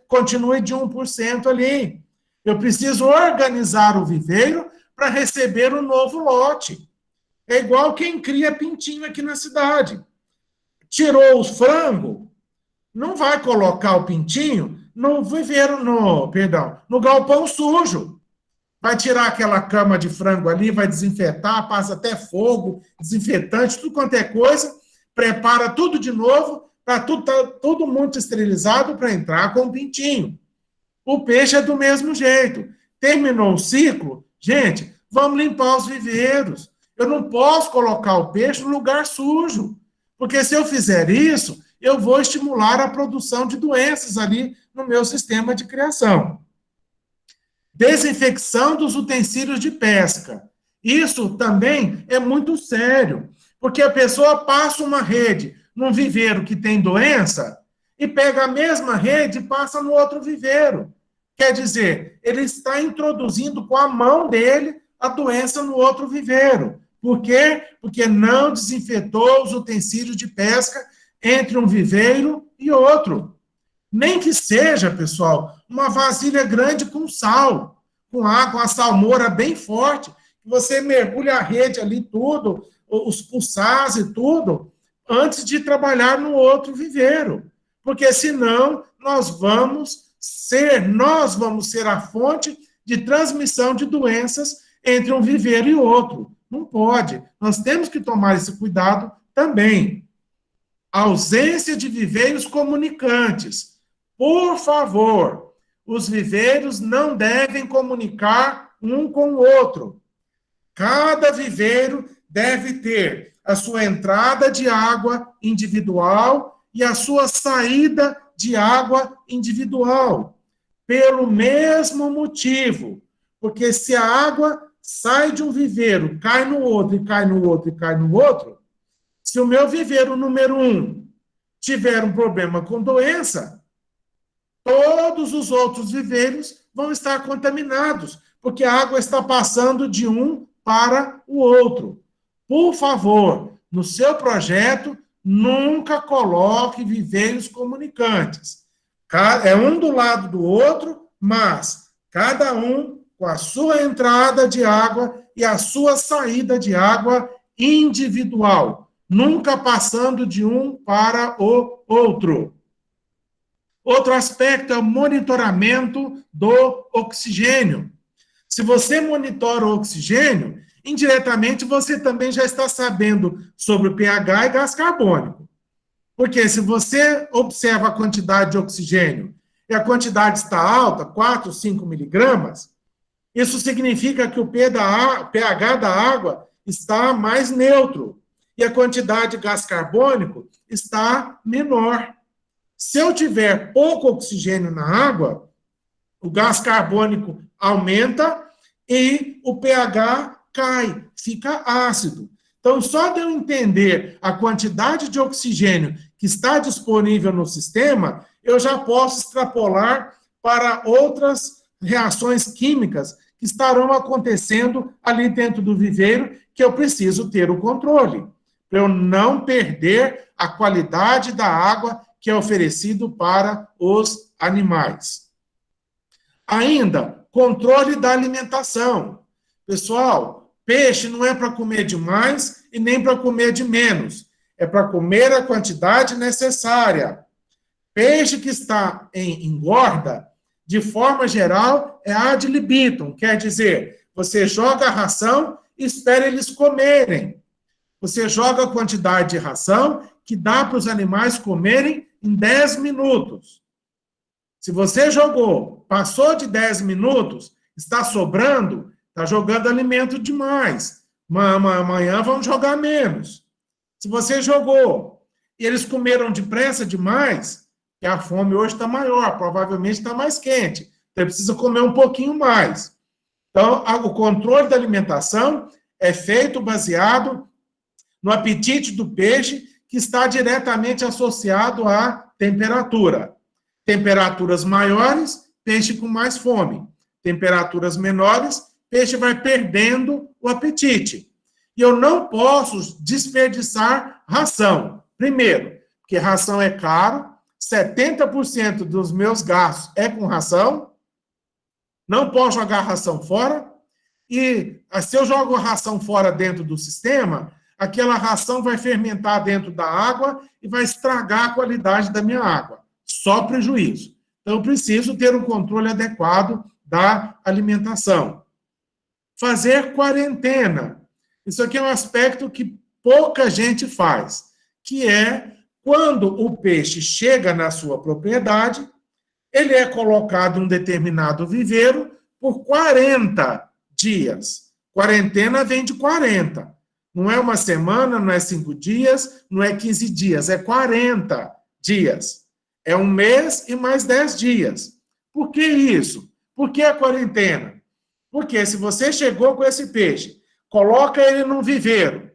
continue de 1% ali. Eu preciso organizar o viveiro para receber um novo lote. É igual quem cria pintinho aqui na cidade. Tirou os frangos, não vai colocar o pintinho no viveiro, no galpão sujo. Vai tirar aquela cama de frango ali, vai desinfetar, passa até fogo, desinfetante, tudo quanto é coisa, prepara tudo de novo, para todo mundo esterilizado para entrar com o pintinho. O peixe é do mesmo jeito. Terminou o ciclo, gente, vamos limpar os viveiros. Eu não posso colocar o peixe no lugar sujo, porque se eu fizer isso, eu vou estimular a produção de doenças ali no meu sistema de criação. Desinfecção dos utensílios de pesca. Isso também é muito sério, porque a pessoa passa uma rede num viveiro que tem doença e pega a mesma rede e passa no outro viveiro. Quer dizer, ele está introduzindo com a mão dele a doença no outro viveiro. Por quê? Porque não desinfetou os utensílios de pesca entre um viveiro e outro. Nem que seja, pessoal, uma vasilha grande com sal, com água, a salmoura bem forte, que você mergulha a rede ali tudo, os pulsás e tudo, antes de trabalhar no outro viveiro. Porque senão nós vamos ser a fonte de transmissão de doenças entre um viveiro e outro. Não pode. Nós temos que tomar esse cuidado também. Ausência de viveiros comunicantes. Por favor, os viveiros não devem comunicar um com o outro. Cada viveiro deve ter a sua entrada de água individual e a sua saída de água individual. Pelo mesmo motivo. Porque se a água sai de um viveiro, cai no outro, e cai no outro, e cai no outro, se o meu viveiro número 1 tiver um problema com doença, todos os outros viveiros vão estar contaminados, porque a água está passando de um para o outro. Por favor, no seu projeto, nunca coloque viveiros comunicantes. É um do lado do outro, mas cada um com a sua entrada de água e a sua saída de água individual. nunca passando de um para o outro. Outro aspecto é o monitoramento do oxigênio. Se você monitora o oxigênio, indiretamente você também já está sabendo sobre o pH e gás carbônico. Porque se você observa a quantidade de oxigênio e a quantidade está alta, 4, 5 miligramas, isso significa que o pH da água está mais neutro e a quantidade de gás carbônico está menor. Se eu tiver pouco oxigênio na água, o gás carbônico aumenta e o pH cai, fica ácido. Então, só de eu entender a quantidade de oxigênio que está disponível no sistema, eu já posso extrapolar para outras reações químicas que estarão acontecendo ali dentro do viveiro, que eu preciso ter o controle, para eu não perder a qualidade da água que é oferecido para os animais. Ainda, controle da alimentação. Pessoal, peixe não é para comer demais e nem para comer de menos. É para comer a quantidade necessária. Peixe que está em engorda, de forma geral, é ad libitum. Quer dizer, você joga a ração e espera eles comerem. Você joga a quantidade de ração que dá para os animais comerem em 10 minutos. Se você jogou, passou de 10 minutos, está sobrando, está jogando alimento demais. Amanhã vamos jogar menos. Se você jogou e eles comeram depressa demais, que a fome hoje está maior, provavelmente está mais quente. Então, precisa comer um pouquinho mais. Então, o controle da alimentação é feito baseado no apetite do peixe, que está diretamente associado à temperatura. Temperaturas maiores, peixe com mais fome. Temperaturas menores, peixe vai perdendo o apetite. E eu não posso desperdiçar ração. Primeiro, porque ração é caro, 70% dos meus gastos é com ração, não posso jogar ração fora, e se eu jogo a ração fora dentro do sistema, aquela ração vai fermentar dentro da água e vai estragar a qualidade da minha água. Só prejuízo. Então, eu preciso ter um controle adequado da alimentação. Fazer quarentena. Isso aqui é um aspecto que pouca gente faz, que é quando o peixe chega na sua propriedade, ele é colocado em um determinado viveiro por 40 dias. Quarentena vem de 40. Não é uma semana, não é 5 dias, não é 15 dias, é 40 dias. É um mês e mais 10 dias. Por que isso? Por que a quarentena? Porque se você chegou com esse peixe, coloca ele num viveiro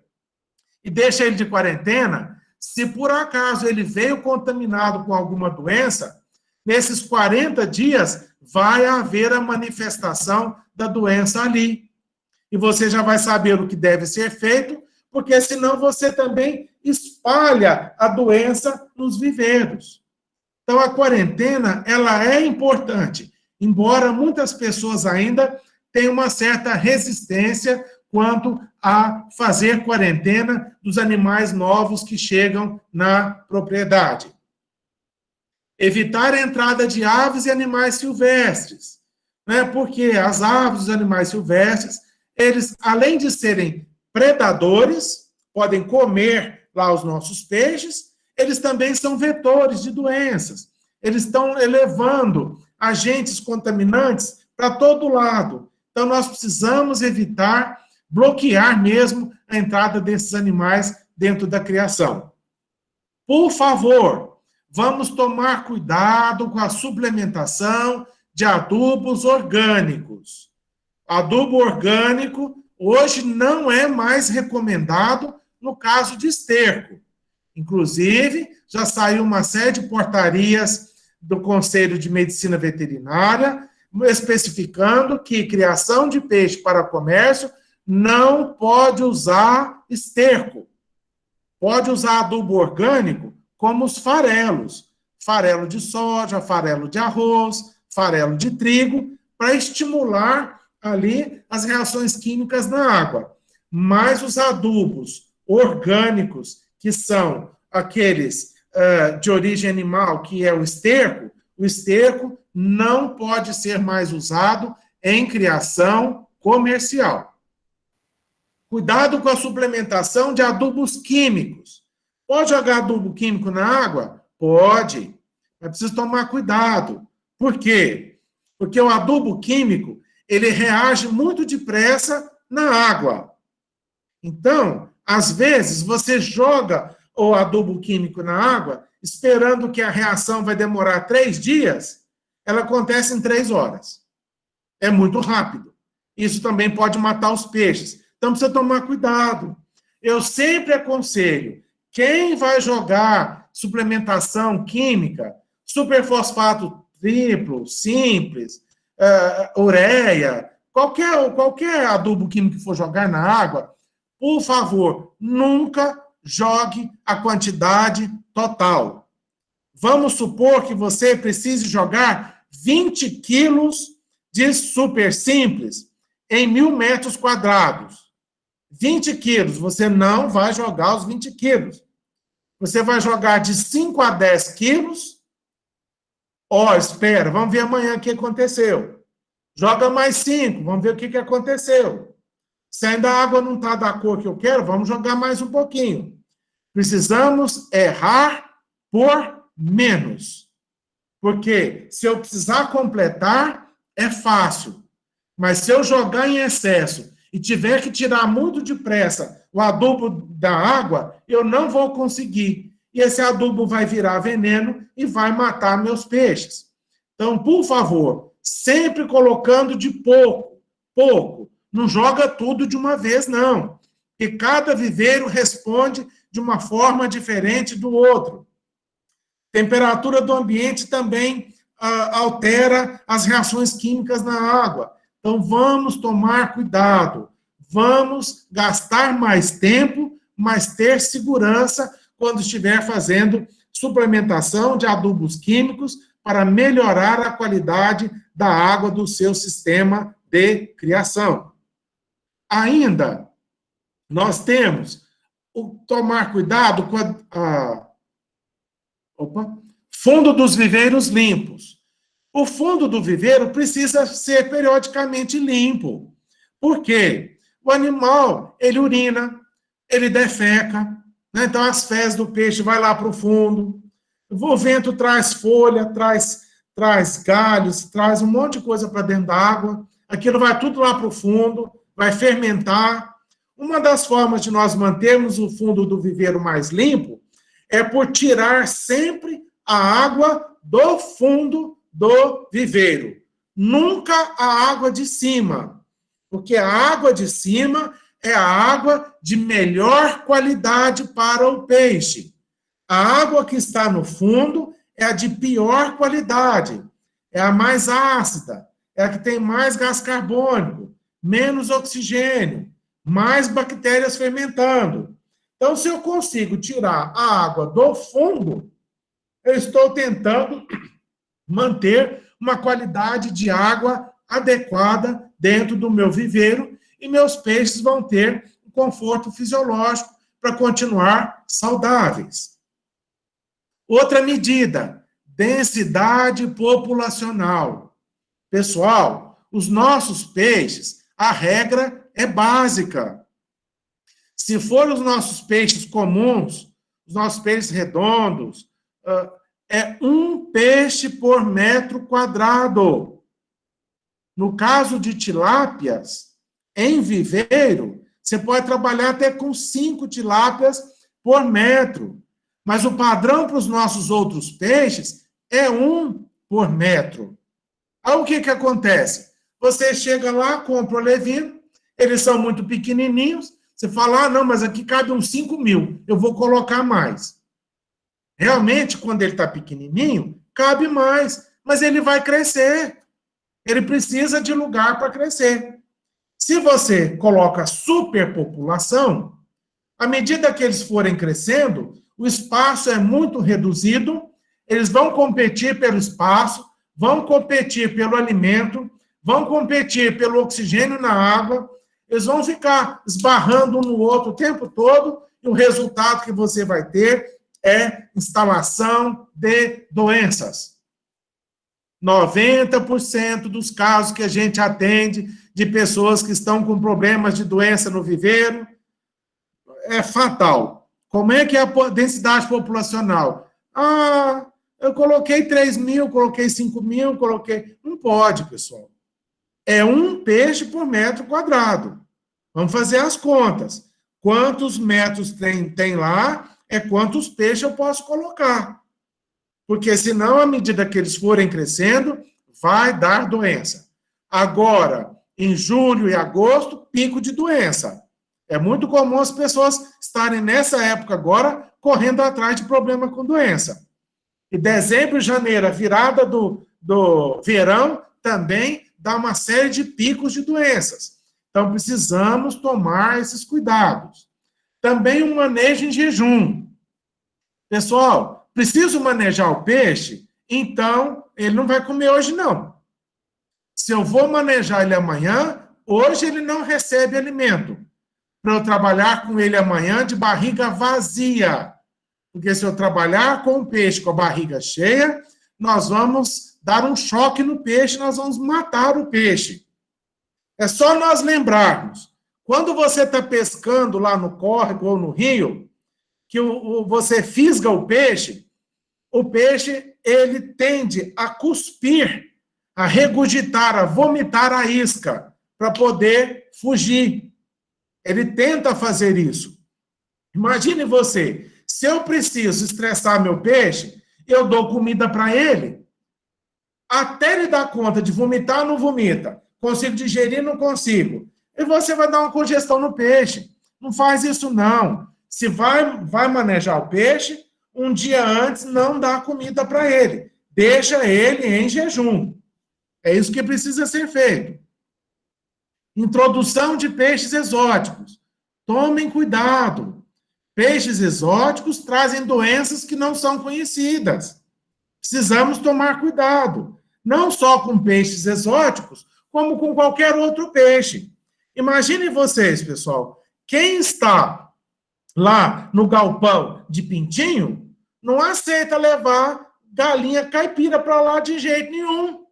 e deixa ele de quarentena, se por acaso ele veio contaminado com alguma doença, nesses 40 dias vai haver a manifestação da doença ali. E você já vai saber o que deve ser feito, porque senão você também espalha a doença nos viveiros. Então, a quarentena, ela é importante, embora muitas pessoas ainda tenham uma certa resistência quanto a fazer quarentena dos animais novos que chegam na propriedade. Evitar a entrada de aves e animais silvestres, né? Porque as aves e os animais silvestres, eles, além de serem predadores, podem comer lá os nossos peixes, eles também são vetores de doenças. Eles estão elevando agentes contaminantes para todo lado. Então, nós precisamos evitar, bloquear mesmo a entrada desses animais dentro da criação. Por favor, vamos tomar cuidado com a suplementação de adubos orgânicos. Adubo orgânico hoje não é mais recomendado no caso de esterco. Inclusive, já saiu uma série de portarias do Conselho de Medicina Veterinária especificando que criação de peixe para comércio não pode usar esterco. Pode usar adubo orgânico como os farelos. Farelo de soja, farelo de arroz, farelo de trigo, para estimular ali as reações químicas na água. Mas os adubos orgânicos, que são aqueles de origem animal, que é o esterco não pode ser mais usado em criação comercial. Cuidado com a suplementação de adubos químicos. Pode jogar adubo químico na água? Pode, mas precisa tomar cuidado. Por quê? Porque o adubo químico, ele reage muito depressa na água. Então, às vezes, você joga o adubo químico na água, esperando que a reação vai demorar 3 dias, ela acontece em 3 horas. É muito rápido. Isso também pode matar os peixes. Então, precisa tomar cuidado. Eu sempre aconselho, quem vai jogar suplementação química, superfosfato triplo, simples, ureia, qualquer adubo químico que for jogar na água, por favor, nunca jogue a quantidade total. Vamos supor que você precise jogar 20 quilos de super simples em 1.000 metros quadrados. 20 quilos, você não vai jogar os 20 quilos. Você vai jogar de 5 a 10 quilos. Espera, vamos ver amanhã o que aconteceu. Joga mais 5, vamos ver o que aconteceu. Se ainda a água não está da cor que eu quero, vamos jogar mais um pouquinho. Precisamos errar por menos. Porque se eu precisar completar, é fácil. Mas se eu jogar em excesso e tiver que tirar muito depressa o adubo da água, eu não vou conseguir. E esse adubo vai virar veneno e vai matar meus peixes. Então, por favor, sempre colocando de pouco. Não joga tudo de uma vez, não. Porque cada viveiro responde de uma forma diferente do outro. Temperatura do ambiente também altera as reações químicas na água. Então, vamos tomar cuidado. Vamos gastar mais tempo, mas ter segurança quando estiver fazendo suplementação de adubos químicos para melhorar a qualidade da água do seu sistema de criação. Ainda, nós temos o tomar cuidado com fundo dos viveiros limpos. O fundo do viveiro precisa ser periodicamente limpo. Por quê? O animal, ele urina, ele defeca, né? Então as fezes do peixe vai lá para o fundo. O vento traz folha, traz galhos, traz um monte de coisa para dentro da água. Aquilo vai tudo lá para o fundo, vai fermentar. Uma das formas de nós mantermos o fundo do viveiro mais limpo é por tirar sempre a água do fundo do viveiro. Nunca a água de cima, porque a água de cima é a água de melhor qualidade para o peixe. A água que está no fundo é a de pior qualidade, é a mais ácida, é a que tem mais gás carbônico, menos oxigênio, mais bactérias fermentando. Então, se eu consigo tirar a água do fundo, eu estou tentando manter uma qualidade de água adequada dentro do meu viveiro e meus peixes vão ter um conforto fisiológico para continuar saudáveis. Outra medida, densidade populacional. Pessoal, os nossos peixes, a regra é básica. Se for os nossos peixes comuns, os nossos peixes redondos, é 1 peixe por metro quadrado. No caso de tilápias, em viveiro, você pode trabalhar até com 5 tilápias por metro. Mas o padrão para os nossos outros peixes é 1 por metro. Aí o que acontece? Você chega lá, compra o levino, eles são muito pequenininhos, você fala, não, mas aqui cabe uns 5.000, eu vou colocar mais. Realmente, quando ele está pequenininho, cabe mais, mas ele vai crescer. Ele precisa de lugar para crescer. Se você coloca superpopulação, à medida que eles forem crescendo, o espaço é muito reduzido, eles vão competir pelo espaço, vão competir pelo alimento, vão competir pelo oxigênio na água, eles vão ficar esbarrando um no outro o tempo todo e o resultado que você vai ter é instalação de doenças. 90% dos casos que a gente atende de pessoas que estão com problemas de doença no viveiro é fatal. Como é que é a densidade populacional? Ah, eu coloquei 3 mil, coloquei 5 mil, coloquei... Não pode, pessoal. É 1 peixe por metro quadrado. Vamos fazer as contas. Quantos metros tem lá, é quantos peixes eu posso colocar. Porque senão, à medida que eles forem crescendo, vai dar doença. Agora, em julho e agosto, pico de doença. É muito comum as pessoas estarem nessa época agora correndo atrás de problema com doença. E dezembro e janeiro, a virada do verão, também dá uma série de picos de doenças. Então, precisamos tomar esses cuidados. Também um manejo em jejum. Pessoal, preciso manejar o peixe? Então, ele não vai comer hoje, não. Se eu vou manejar ele amanhã, hoje ele não recebe alimento. Para eu trabalhar com ele amanhã de barriga vazia. Porque se eu trabalhar com o peixe com a barriga cheia, nós vamos dar um choque no peixe, nós vamos matar o peixe. É só nós lembrarmos, quando você está pescando lá no córrego ou no rio, que você fisga o peixe, ele tende a cuspir, a regurgitar, a vomitar a isca, para poder fugir. Ele tenta fazer isso. Imagine você, se eu preciso estressar meu peixe, eu dou comida para ele, até ele dar conta de vomitar, não vomita. Consigo digerir, não consigo. E você vai dar uma congestão no peixe. Não faz isso, não. Se vai manejar o peixe, um dia antes não dá comida para ele. Deixa ele em jejum. É isso que precisa ser feito. Introdução de peixes exóticos. Tomem cuidado. Peixes exóticos trazem doenças que não são conhecidas. Precisamos tomar cuidado. Não só com peixes exóticos, como com qualquer outro peixe. Imaginem vocês, pessoal, quem está lá no galpão de pintinho, não aceita levar galinha caipira para lá de jeito nenhum,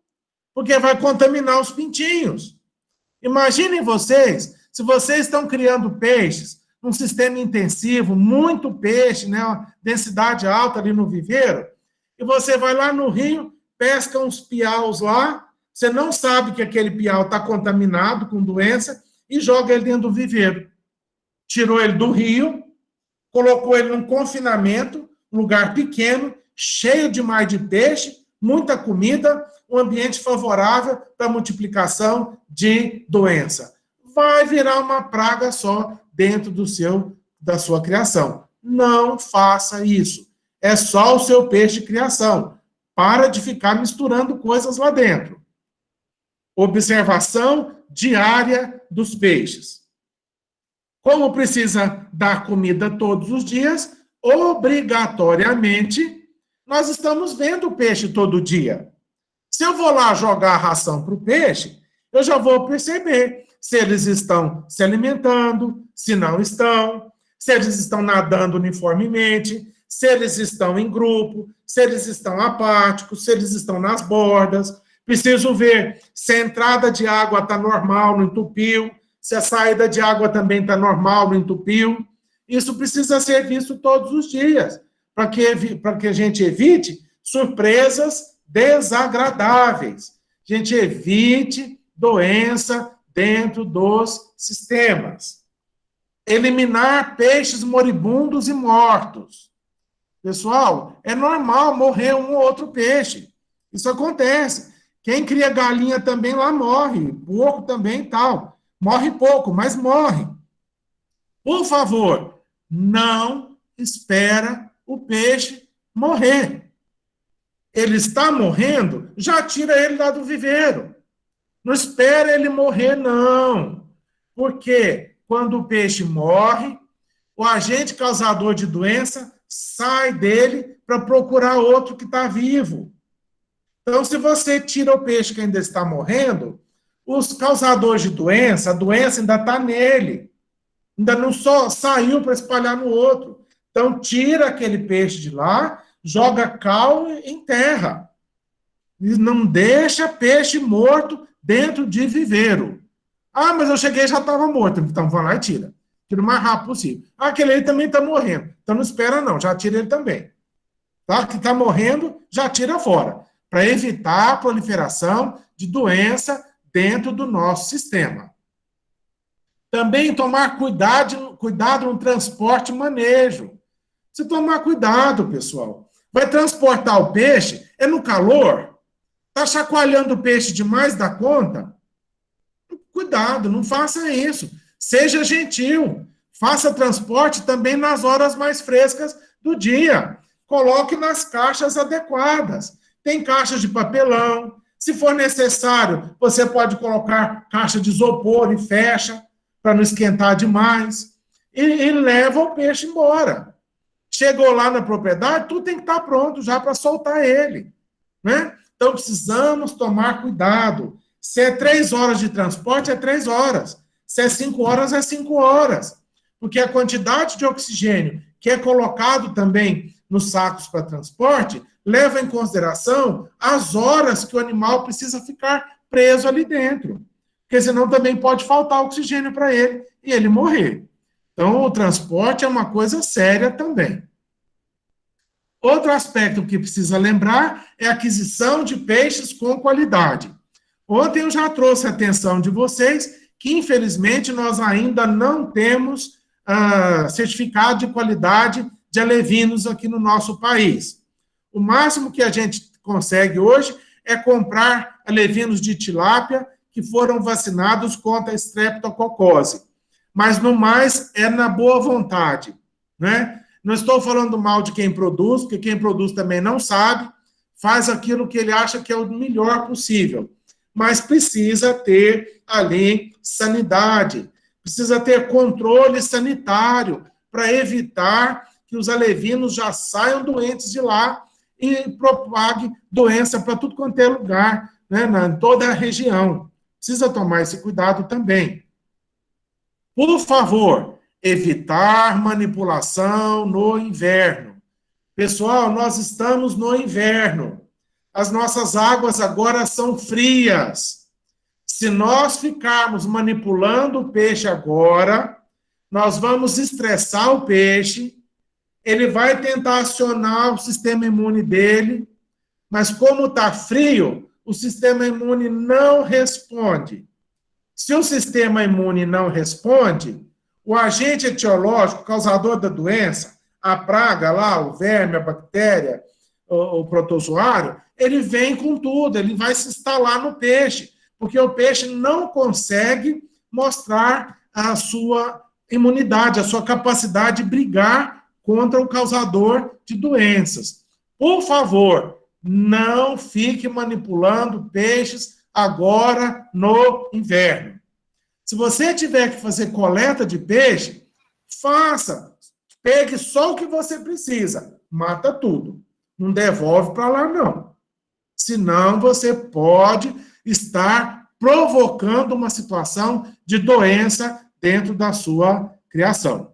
porque vai contaminar os pintinhos. Imaginem vocês, se vocês estão criando peixes num sistema intensivo, muito peixe, né, uma densidade alta ali no viveiro, e você vai lá no rio, pesca uns piaus lá, você não sabe que aquele piau está contaminado com doença e joga ele dentro do viveiro. Tirou ele do rio, colocou ele num confinamento, um lugar pequeno, cheio demais de peixe, muita comida, um ambiente favorável para a multiplicação de doença. Vai virar uma praga só dentro da sua criação. Não faça isso. É só o seu peixe de criação. Para de ficar misturando coisas lá dentro. Observação diária dos peixes. Como precisa dar comida todos os dias, obrigatoriamente, nós estamos vendo o peixe todo dia. Se eu vou lá jogar a ração para o peixe, eu já vou perceber se eles estão se alimentando, se não estão, se eles estão nadando uniformemente, se eles estão em grupo, se eles estão apáticos, se eles estão nas bordas. Preciso ver se a entrada de água está normal, não entupiu, se a saída de água também está normal, não entupiu. Isso precisa ser visto todos os dias, para que a gente evite surpresas desagradáveis. A gente evite doença dentro dos sistemas. Eliminar peixes moribundos e mortos. Pessoal, é normal morrer um ou outro peixe. Isso acontece. Quem cria galinha também lá morre. Porco também tal. Morre pouco, mas morre. Por favor, não espera o peixe morrer. Ele está morrendo, já tira ele lá do viveiro. Não espera ele morrer, não. Porque quando o peixe morre, o agente causador de doença sai dele para procurar outro que está vivo. Então, se você tira o peixe que ainda está morrendo, os causadores de doença, a doença ainda está nele. ainda não só saiu para espalhar no outro. Então, tira aquele peixe de lá, joga cal em terra. E não deixa peixe morto dentro de viveiro. Ah, mas eu cheguei e já estava morto. Então, vai lá e tira. Tira o mais rápido possível. Ah, aquele aí também está morrendo. Então, não espera não, já tira ele também. Tá? Que está morrendo, já tira fora. Para evitar a proliferação de doença dentro do nosso sistema. Também tomar cuidado no transporte e manejo. Se tomar cuidado, pessoal. Vai transportar o peixe, é no calor? Está chacoalhando o peixe demais da conta? Cuidado, não faça isso. Seja gentil. Faça transporte também nas horas mais frescas do dia. Coloque nas caixas adequadas. Tem caixas de papelão. Se for necessário, você pode colocar caixa de isopor e fecha, para não esquentar demais. E leva o peixe embora. Chegou lá na propriedade, tudo tem que estar pronto já para soltar ele. Né? Então, precisamos tomar cuidado. Se é 3 horas de transporte, é 3 horas. Se é 5 horas, é 5 horas. Porque a quantidade de oxigênio que é colocado também nos sacos para transporte leva em consideração as horas que o animal precisa ficar preso ali dentro. Porque senão também pode faltar oxigênio para ele e ele morrer. Então, o transporte é uma coisa séria também. Outro aspecto que precisa lembrar é a aquisição de peixes com qualidade. Ontem eu já trouxe a atenção de vocês que, infelizmente, nós ainda não temos certificado de qualidade de alevinos aqui no nosso país. O máximo que a gente consegue hoje é comprar alevinos de tilápia que foram vacinados contra a estreptococose. Mas, no mais, é na boa vontade, né? Não estou falando mal de quem produz, porque quem produz também não sabe, faz aquilo que ele acha que é o melhor possível. Mas precisa ter ali sanidade, precisa ter controle sanitário para evitar que os alevinos já saiam doentes de lá e propague doença para tudo quanto é lugar, né, em toda a região. Precisa tomar esse cuidado também. Por favor, evitar manipulação no inverno. Pessoal, nós estamos no inverno. As nossas águas agora são frias. Se nós ficarmos manipulando o peixe agora, nós vamos estressar o peixe, ele vai tentar acionar o sistema imune dele, mas como está frio, o sistema imune não responde. Se o sistema imune não responde, o agente etiológico, causador da doença, a praga lá, o verme, a bactéria, o protozoário, ele vem com tudo, ele vai se instalar no peixe, porque o peixe não consegue mostrar a sua imunidade, a sua capacidade de brigar contra o causador de doenças. Por favor, não fique manipulando peixes agora no inverno. Se você tiver que fazer coleta de peixe, faça. Pegue só o que você precisa. Mata tudo. Não devolve para lá, não. Senão você pode estar provocando uma situação de doença dentro da sua criação.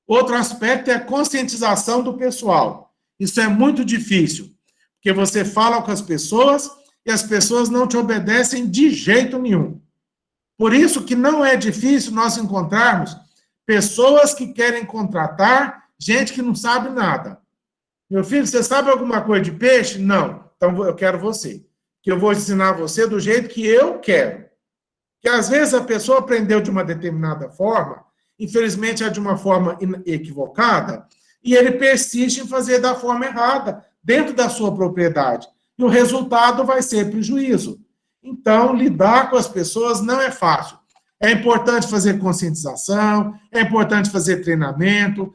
Outro aspecto é a conscientização do pessoal. Isso é muito difícil, porque você fala com as pessoas e as pessoas não te obedecem de jeito nenhum. Por isso que não é difícil nós encontrarmos pessoas que querem contratar gente que não sabe nada. Meu filho, você sabe alguma coisa de peixe? Não. Então eu quero você. Que eu vou ensinar você do jeito que eu quero. Que às vezes a pessoa aprendeu de uma determinada forma, infelizmente é de uma forma equivocada, e ele persiste em fazer da forma errada, dentro da sua propriedade. E o resultado vai ser prejuízo. Então, lidar com as pessoas não é fácil. É importante fazer conscientização, é importante fazer treinamento,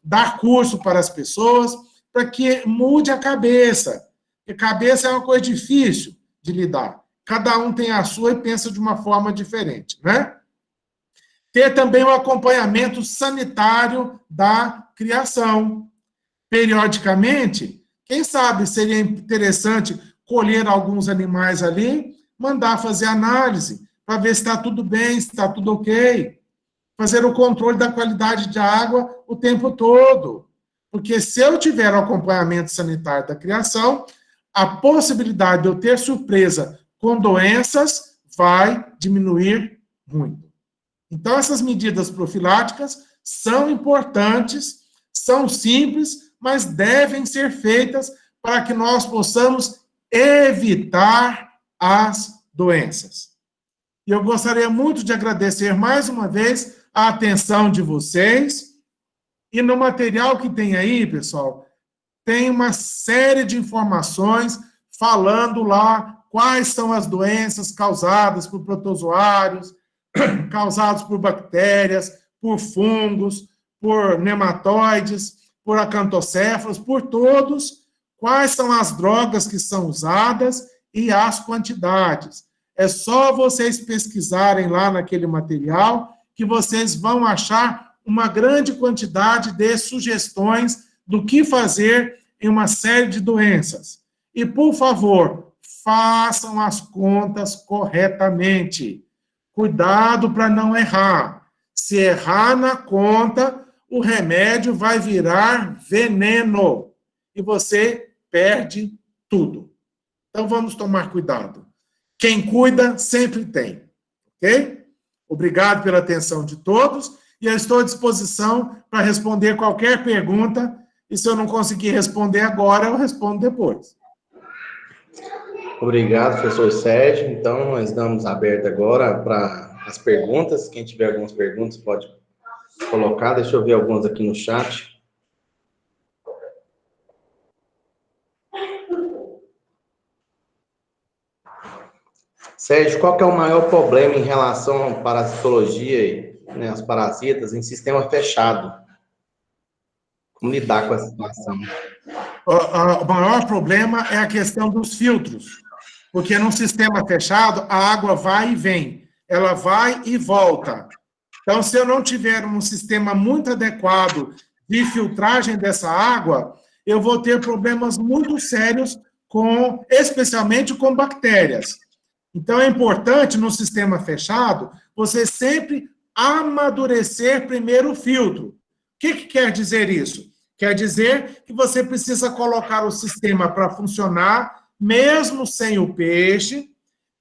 dar curso para as pessoas, para que mude a cabeça. Porque cabeça é uma coisa difícil de lidar. Cada um tem a sua e pensa de uma forma diferente, né? Ter também o acompanhamento sanitário da criação. Periodicamente, quem sabe seria interessante colher alguns animais ali, mandar fazer análise, para ver se está tudo bem, se está tudo ok. fazer o controle da qualidade de água o tempo todo. Porque se eu tiver o acompanhamento sanitário da criação, a possibilidade de eu ter surpresa com doenças vai diminuir muito. Então, essas medidas profiláticas são importantes, são simples, mas devem ser feitas para que nós possamos evitar as doenças. E eu gostaria muito de agradecer mais uma vez a atenção de vocês. E no material que tem aí, pessoal, tem uma série de informações falando lá quais são as doenças causadas por protozoários, causadas por bactérias, por fungos, por nematóides, por acantocéfalos, por todos, quais são as drogas que são usadas e as quantidades. É só vocês pesquisarem lá naquele material que vocês vão achar uma grande quantidade de sugestões do que fazer em uma série de doenças. E, por favor, façam as contas corretamente. Cuidado para não errar. Se errar na conta, o remédio vai virar veneno e você perde tudo. Então, vamos tomar cuidado. Quem cuida sempre tem, ok? Obrigado pela atenção de todos e eu estou à disposição para responder qualquer pergunta e se eu não conseguir responder agora, eu respondo depois. Obrigado, professor Sérgio. Então, nós damos aberto agora para as perguntas. Quem tiver algumas perguntas pode colocar. Deixa eu ver algumas aqui no chat. Sérgio, qual que é o maior problema em relação à parasitologia, né, aos parasitas, em sistema fechado? Como lidar com essa situação? O maior problema é a questão dos filtros, porque num sistema fechado, a água vai e vem, ela vai e volta. Então, se eu não tiver um sistema muito adequado de filtragem dessa água, eu vou ter problemas muito sérios, especialmente com bactérias. Então, é importante, no sistema fechado, você sempre amadurecer primeiro o filtro. O que quer dizer isso? Quer dizer que você precisa colocar o sistema para funcionar, mesmo sem o peixe,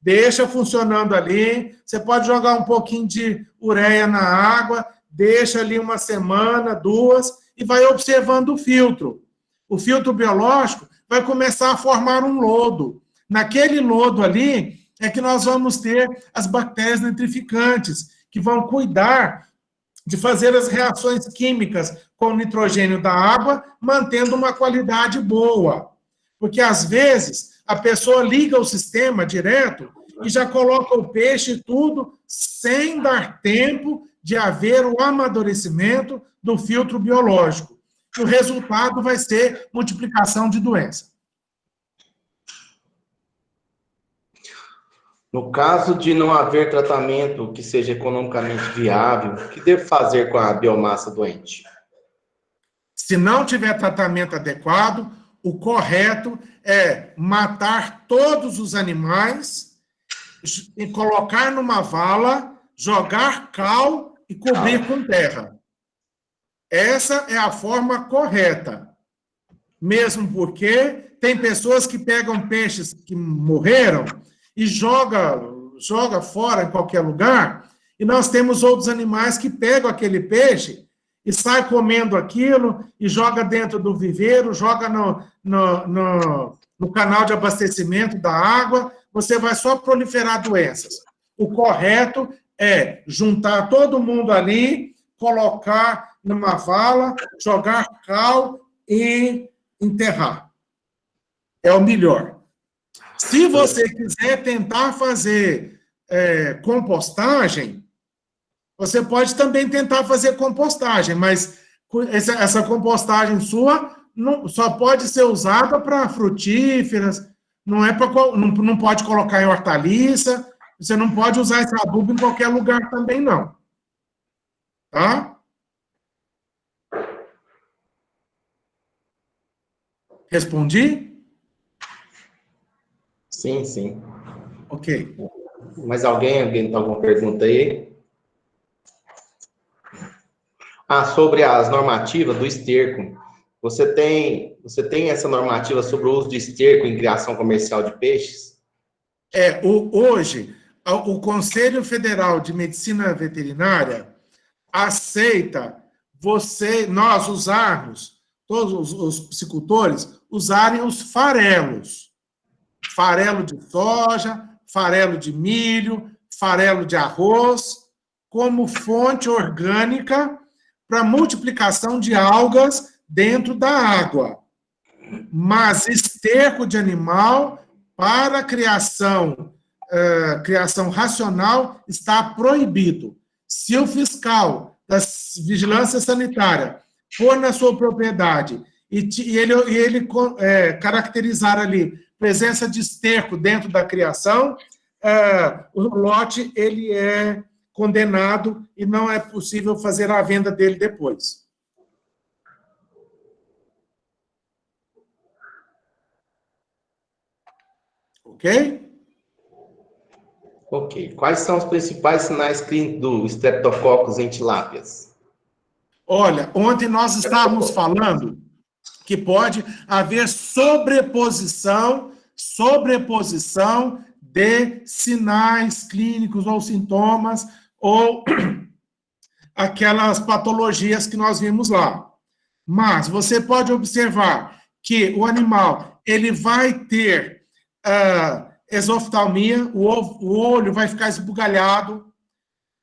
deixa funcionando ali, você pode jogar um pouquinho de ureia na água, deixa ali uma semana, 2, e vai observando o filtro. O filtro biológico vai começar a formar um lodo. Naquele lodo ali é que nós vamos ter as bactérias nitrificantes, que vão cuidar de fazer as reações químicas com o nitrogênio da água, mantendo uma qualidade boa. Porque, às vezes, a pessoa liga o sistema direto e já coloca o peixe e tudo, sem dar tempo de haver o amadurecimento do filtro biológico. E o resultado vai ser multiplicação de doença. No caso de não haver tratamento que seja economicamente viável, o que devo fazer com a biomassa doente? Se não tiver tratamento adequado, o correto é matar todos os animais e colocar numa vala, jogar cal e cobrir com terra. Essa é a forma correta. Mesmo porque tem pessoas que pegam peixes que morreram e joga fora em qualquer lugar, e nós temos outros animais que pegam aquele peixe e sai comendo aquilo e joga dentro do viveiro, joga no canal de abastecimento da água, você vai só proliferar doenças. O correto é juntar todo mundo ali, colocar numa vala, jogar cal e enterrar. É o melhor. Se você quiser tentar fazer compostagem, você pode também tentar fazer compostagem, mas essa compostagem sua só pode ser usada para frutíferas, não pode colocar em hortaliça, você não pode usar esse adubo em qualquer lugar também, não. Tá? Respondi? Sim, sim. Ok. Mas alguém tem alguma pergunta aí? Sobre as normativas do esterco. Você tem essa normativa sobre o uso de esterco em criação comercial de peixes? Hoje, o Conselho Federal de Medicina Veterinária aceita nós usarmos, todos os piscicultores, usarem os farelos. Farelo de soja, farelo de milho, farelo de arroz, como fonte orgânica para multiplicação de algas dentro da água. Mas esterco de animal para criação racional está proibido. Se o fiscal da vigilância sanitária for na sua propriedade e ele caracterizar ali presença de esterco dentro da criação, o lote ele é condenado e não é possível fazer a venda dele depois. Ok? Ok. Quais são os principais sinais clínicos do Streptococcus em tilápias? Olha, ontem nós estávamos falando que pode haver sobreposição de sinais clínicos ou sintomas ou aquelas patologias que nós vimos lá. Mas você pode observar que o animal ele vai ter exoftalmia, o olho vai ficar esbugalhado,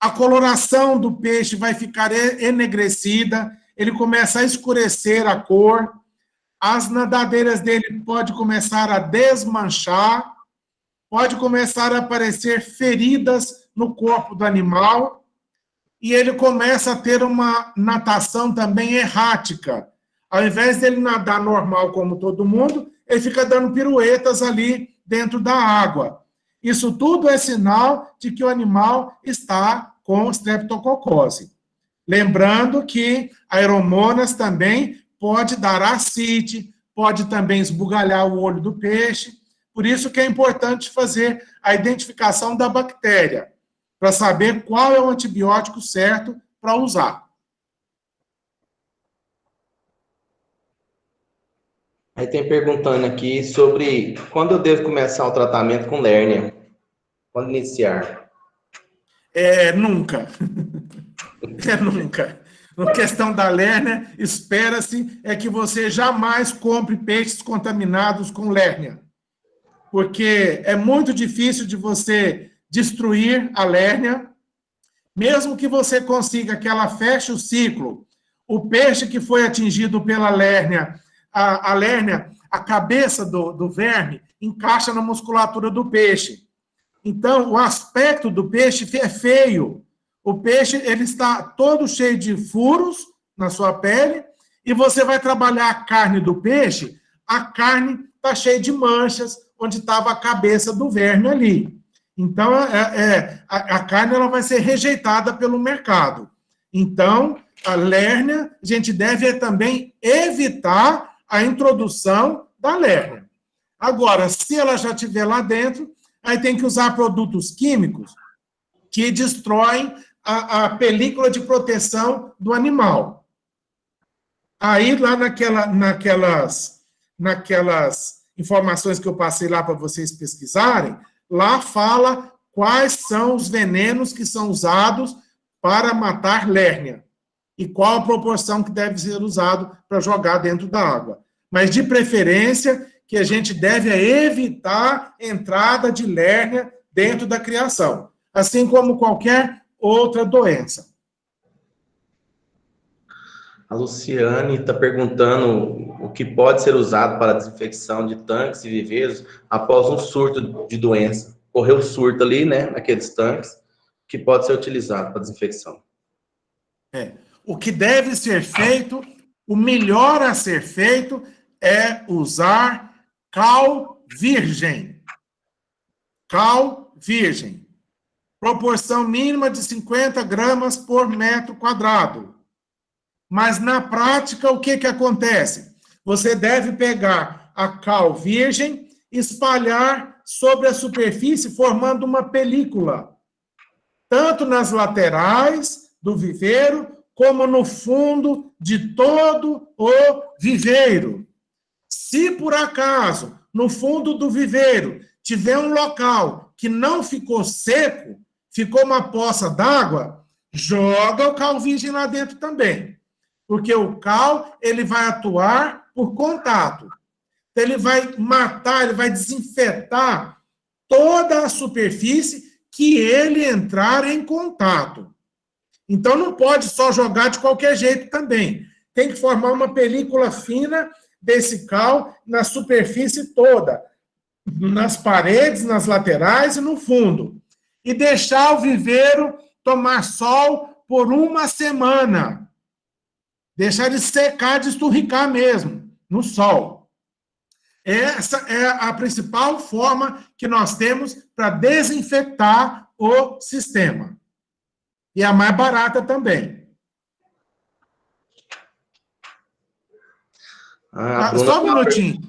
a coloração do peixe vai ficar enegrecida, ele começa a escurecer a cor, as nadadeiras dele pode começar a desmanchar, pode começar a aparecer feridas no corpo do animal, e ele começa a ter uma natação também errática. Ao invés dele nadar normal como todo mundo, ele fica dando piruetas ali dentro da água. Isso tudo é sinal de que o animal está com streptococose. Lembrando que a Aeromonas também pode dar ascite, pode também esbugalhar o olho do peixe. Por isso que é importante fazer a identificação da bactéria, para saber qual é o antibiótico certo para usar. Aí tem perguntando aqui sobre quando eu devo começar o tratamento com lérnia. Quando iniciar? Nunca. Nunca. Na questão da lérnia, espera-se que você jamais compre peixes contaminados com lérnia. Porque é muito difícil de você destruir a lérnia. Mesmo que você consiga que ela feche o ciclo, o peixe que foi atingido pela lérnia, a lérnia, a cabeça do verme, encaixa na musculatura do peixe. Então, o aspecto do peixe é feio. O peixe ele está todo cheio de furos na sua pele, e você vai trabalhar a carne do peixe, a carne está cheia de manchas, onde estava a cabeça do verme ali. Então, a carne ela vai ser rejeitada pelo mercado. Então, a lérnia, a gente deve também evitar a introdução da lérnia. Agora, se ela já estiver lá dentro, aí tem que usar produtos químicos que destroem a película de proteção do animal. Aí, lá naquelas informações que eu passei lá para vocês pesquisarem, lá fala quais são os venenos que são usados para matar lérnia e qual a proporção que deve ser usado para jogar dentro da água. Mas, de preferência, que a gente deve evitar entrada de lérnia dentro da criação, assim como qualquer outra doença. A Luciane está perguntando o que pode ser usado para desinfecção de tanques e viveiros após um surto de doença. Ocorreu surto ali, né, naqueles tanques, que pode ser utilizado para desinfecção. O que deve ser feito, o melhor a ser feito é usar cal virgem. Cal virgem. Proporção mínima de 50 gramas por metro quadrado. Mas, na prática, o que acontece? Você deve pegar a cal virgem, espalhar sobre a superfície, formando uma película, tanto nas laterais do viveiro, como no fundo de todo o viveiro. Se por acaso, no fundo do viveiro, tiver um local que não ficou seco, ficou uma poça d'água, joga o cal virgem lá dentro também. Porque o cal, ele vai atuar por contato. Então, ele vai matar, ele vai desinfetar toda a superfície que ele entrar em contato. Então, não pode só jogar de qualquer jeito também. Tem que formar uma película fina desse cal na superfície toda, nas paredes, nas laterais e no fundo. E deixar o viveiro tomar sol por 1 semana. Deixar ele secar, de esturricar mesmo, no sol. Essa é a principal forma que nós temos para desinfectar o sistema. E a mais barata também. Só um minutinho.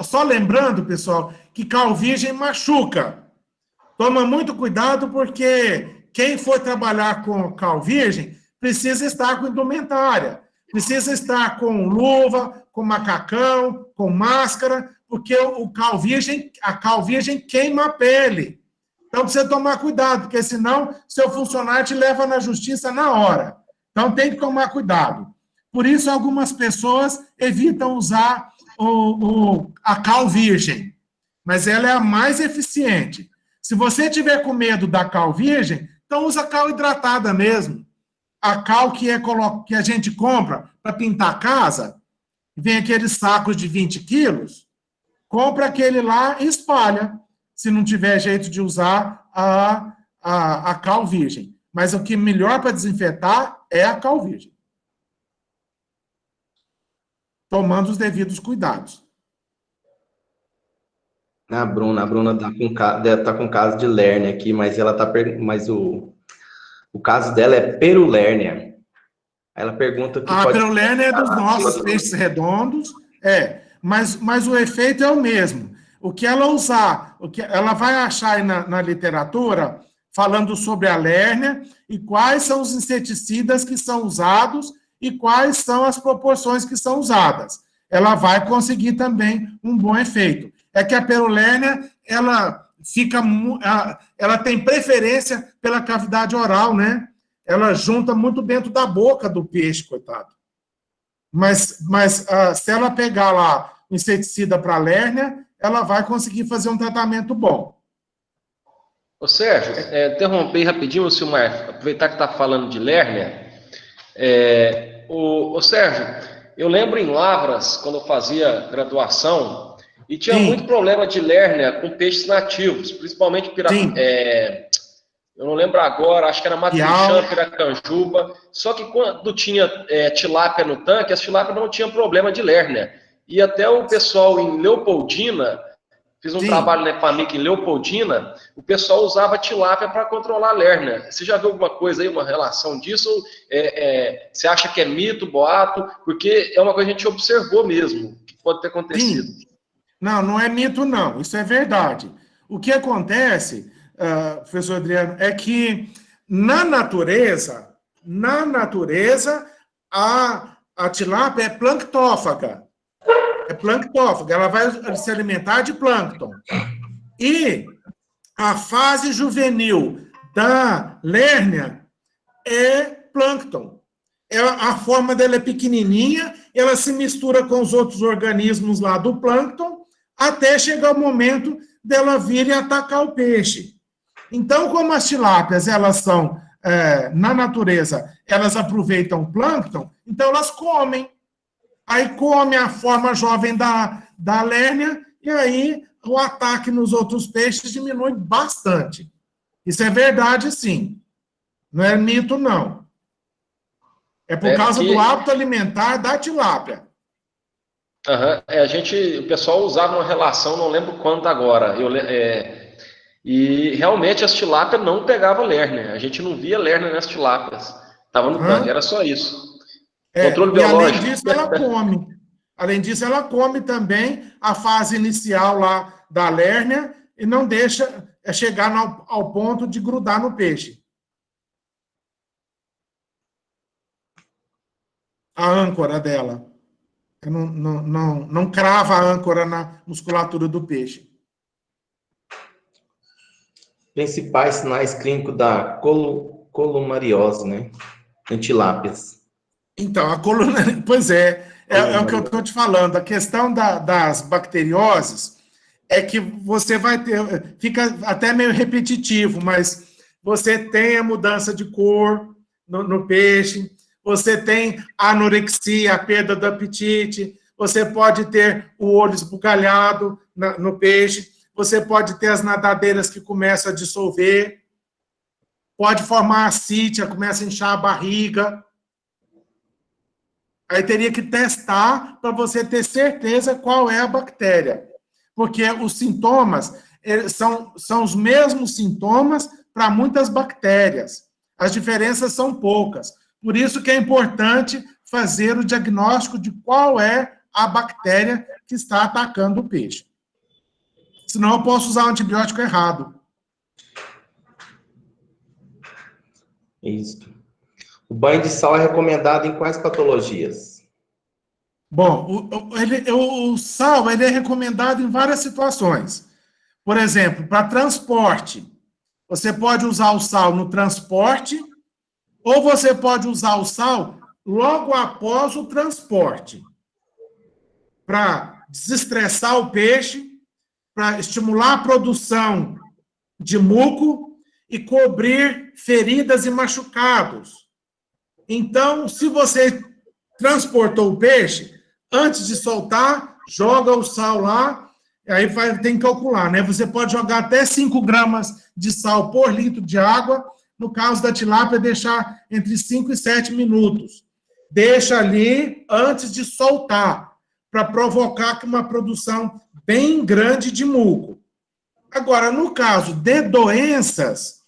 Só lembrando, pessoal, que cal virgem machuca. Toma muito cuidado, porque quem for trabalhar com cal virgem precisa estar com indumentária. Precisa estar com luva, com macacão, com máscara, porque a cal virgem queima a pele. Então, precisa tomar cuidado, porque senão seu funcionário te leva na justiça na hora. Então, tem que tomar cuidado. Por isso, algumas pessoas evitam usar a cal virgem, mas ela é a mais eficiente. Se você tiver com medo da cal virgem, então usa cal hidratada mesmo. A cal que a gente compra para pintar a casa, vem aqueles sacos de 20 quilos, compra aquele lá e espalha, se não tiver jeito de usar a cal virgem. Mas o que é melhor para desinfetar é a cal virgem. Tomando os devidos cuidados. A Bruna deve estar com caso de lérnia aqui, mas mas o caso dela é perulérnia. Ela pergunta que a perulérnia é dos nossos peixes redondos, mas o efeito é o mesmo. O que ela usar, ela vai achar aí na literatura falando sobre a lérnia e quais são os inseticidas que são usados e quais são as proporções que são usadas. Ela vai conseguir também um bom efeito. É que a perulérnia, ela tem preferência pela cavidade oral, né? Ela junta muito dentro da boca do peixe, coitado. Mas se ela pegar lá o inseticida para lérnia, ela vai conseguir fazer um tratamento bom. Ô Sérgio, interromper rapidinho, Silmar, aproveitar que está falando de lérnia. Ô Sérgio, eu lembro em Lavras, quando eu fazia graduação, e tinha muito problema de lérnia com peixes nativos, principalmente eu não lembro agora, acho que era matrichã, piracanjuba. Só que quando tinha tilápia no tanque, as tilápias não tinham problema de lérnia. E até o pessoal em Leopoldina, fiz um trabalho na EPAMIC em Leopoldina, o pessoal usava tilápia para controlar a lérnia. Você já viu alguma coisa aí, uma relação disso? Você acha que é mito, boato? Porque é uma coisa que a gente observou mesmo, que pode ter acontecido. Sim. Não é mito, não. Isso é verdade. O que acontece, professor Adriano, é que na natureza, a tilápia é planctófaga. Ela vai se alimentar de plâncton. E a fase juvenil da lérnia é plâncton. A forma dela é pequenininha, ela se mistura com os outros organismos lá do plâncton, até chegar o momento dela vir e atacar o peixe. Então, como as tilápias, elas são, na natureza, elas aproveitam o plâncton, então elas comem. Aí come a forma jovem da lérnia, e aí o ataque nos outros peixes diminui bastante. Isso é verdade, sim. Não é mito, não. É por causa do hábito alimentar da tilápia. O pessoal usava uma relação, não lembro quanto agora. E realmente as tilápias não pegavam lérnia. A gente não via lérnia nas tilápias. Estava no tanque, era só isso. Controle biológico. Além disso, ela come. Além disso, ela come também a fase inicial lá da lérnia e não deixa chegar ao ponto de grudar no peixe. a âncora dela. Não crava a âncora na musculatura do peixe. Principais sinais clínicos da columariose, né? Em tilápias. Então, a coluna, pois é o que eu estou te falando. A questão das bacterioses é que você vai ter, fica até meio repetitivo, mas você tem a mudança de cor no peixe, você tem a anorexia, a perda do apetite, você pode ter o olho esbugalhado no peixe, você pode ter as nadadeiras que começam a dissolver, pode formar ascite, começa a inchar a barriga. Aí teria que testar para você ter certeza qual é a bactéria. Porque os sintomas são os mesmos sintomas para muitas bactérias. As diferenças são poucas. Por isso que é importante fazer o diagnóstico de qual é a bactéria que está atacando o peixe. Senão eu posso usar o antibiótico errado. Isso. O banho de sal é recomendado em quais patologias? Bom, o sal ele é recomendado em várias situações. Por exemplo, para transporte, você pode usar o sal no transporte, ou você pode usar o sal logo após o transporte, para desestressar o peixe, para estimular a produção de muco e cobrir feridas e machucados. Então, se você transportou o peixe, antes de soltar, joga o sal lá, aí tem que calcular, né? Você pode jogar até 5 gramas de sal por litro de água, no caso da tilápia, deixar entre 5 e 7 minutos. Deixa ali antes de soltar, para provocar uma produção bem grande de muco. Agora, no caso de doenças,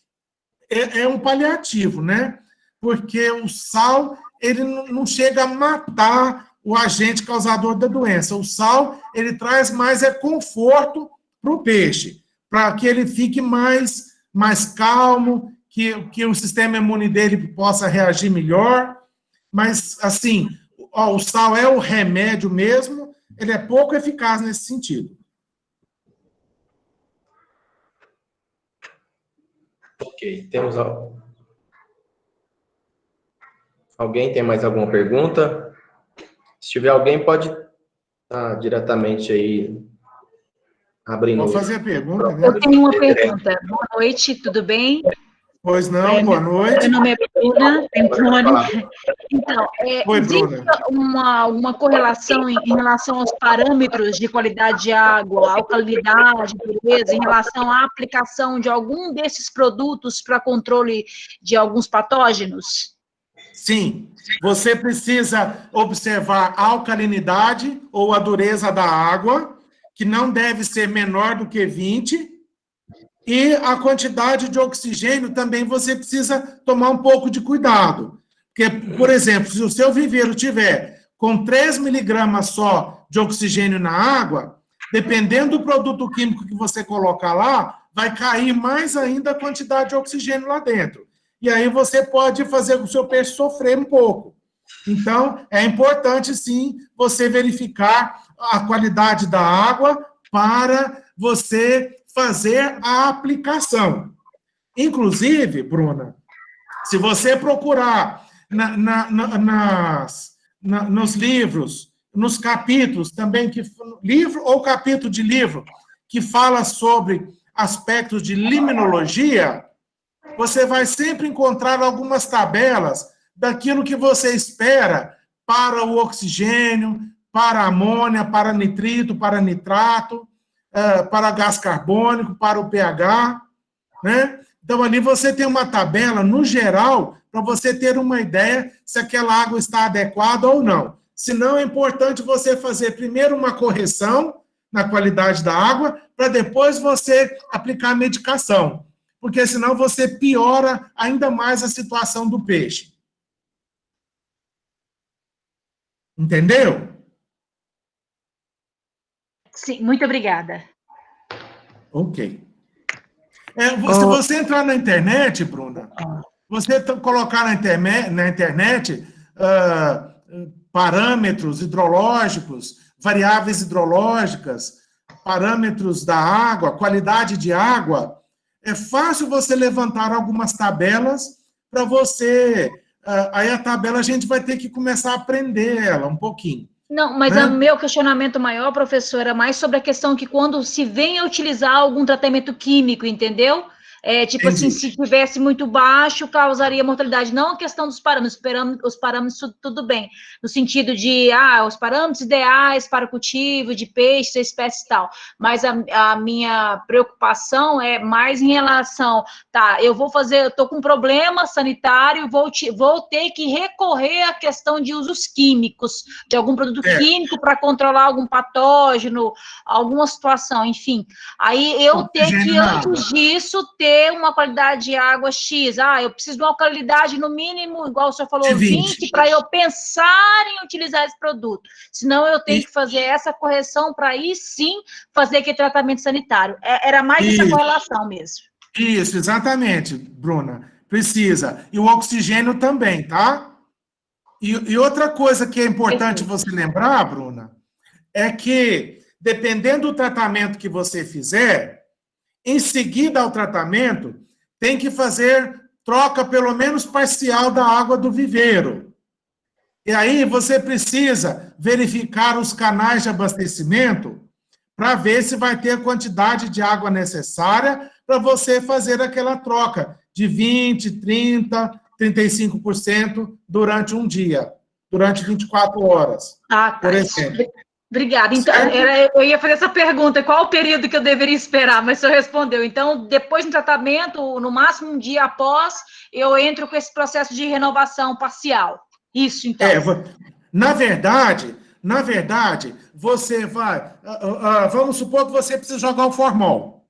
é um paliativo, né? Porque o sal, ele não chega a matar o agente causador da doença. O sal, ele traz mais conforto para o peixe, para que ele fique mais calmo, que o sistema imune dele possa reagir melhor. Mas, assim, o sal é o remédio mesmo, ele é pouco eficaz nesse sentido. Ok, temos alguém tem mais alguma pergunta? Se tiver alguém, pode diretamente aí abrindo. Vou fazer a pergunta, né? Eu tenho uma pergunta. Boa noite, tudo bem? Pois não, boa noite. Meu nome é Bruna. Então, existe uma correlação em relação aos parâmetros de qualidade de água, alcalinidade, pureza, em relação à aplicação de algum desses produtos para controle de alguns patógenos? Sim, você precisa observar a alcalinidade ou a dureza da água, que não deve ser menor do que 20, e a quantidade de oxigênio também você precisa tomar um pouco de cuidado. Porque, por exemplo, se o seu viveiro tiver com 3 miligramas só de oxigênio na água, dependendo do produto químico que você colocar lá, vai cair mais ainda a quantidade de oxigênio lá dentro. E aí você pode fazer o seu peixe sofrer um pouco. Então, é importante, sim, você verificar a qualidade da água para você fazer a aplicação. Inclusive, Bruna, se você procurar nos livros, nos capítulos também, livro ou capítulo de livro, que fala sobre aspectos de limnologia, você vai sempre encontrar algumas tabelas daquilo que você espera para o oxigênio, para a amônia, para nitrito, para nitrato, para gás carbônico, para o pH, né? Então, ali você tem uma tabela, no geral, para você ter uma ideia se aquela água está adequada ou não. Se não, é importante você fazer primeiro uma correção na qualidade da água, para depois você aplicar a medicação. Porque senão você piora ainda mais a situação do peixe. Entendeu? Sim, muito obrigada. Ok. Se você entrar na internet, Bruna, você colocar na internet, parâmetros hidrológicos, variáveis hidrológicas, parâmetros da água, qualidade de água, é fácil você levantar algumas tabelas para você... Aí a tabela a gente vai ter que começar a aprender ela um pouquinho. Não, mas o meu questionamento maior, professor, é mais sobre a questão que quando se vem a utilizar algum tratamento químico, entendeu? Tipo Entendi. assim, se tivesse muito baixo, causaria mortalidade. Não a questão dos parâmetros, os parâmetros tudo bem, no sentido de, os parâmetros ideais para o cultivo de peixes, espécies e tal. Mas a minha preocupação é mais em relação, eu estou com um problema sanitário, vou ter que recorrer à questão de usos químicos, de algum produto químico para controlar algum patógeno, alguma situação, enfim. Aí eu ter que, antes disso, ter uma qualidade de água X. Eu preciso de uma qualidade, no mínimo, igual o senhor falou, 20, para eu pensar em utilizar esse produto. Senão eu tenho que fazer essa correção para aí sim fazer aquele tratamento sanitário. Era mais essa correlação mesmo. Isso, exatamente, Bruna. Precisa. E o oxigênio também, tá? E outra coisa que é importante você lembrar, Bruna, é que, dependendo do tratamento que você fizer, em seguida ao tratamento, tem que fazer troca, pelo menos parcial, da água do viveiro. E aí você precisa verificar os canais de abastecimento para ver se vai ter a quantidade de água necessária para você fazer aquela troca de 20%, 30%, 35% durante um dia, durante 24 horas, por exemplo. Obrigada. Então, eu ia fazer essa pergunta, qual o período que eu deveria esperar, mas o senhor respondeu. Então, depois do tratamento, no máximo um dia após, eu entro com esse processo de renovação parcial. Isso, então. Na verdade, você vai... vamos supor que você precisa jogar o formol.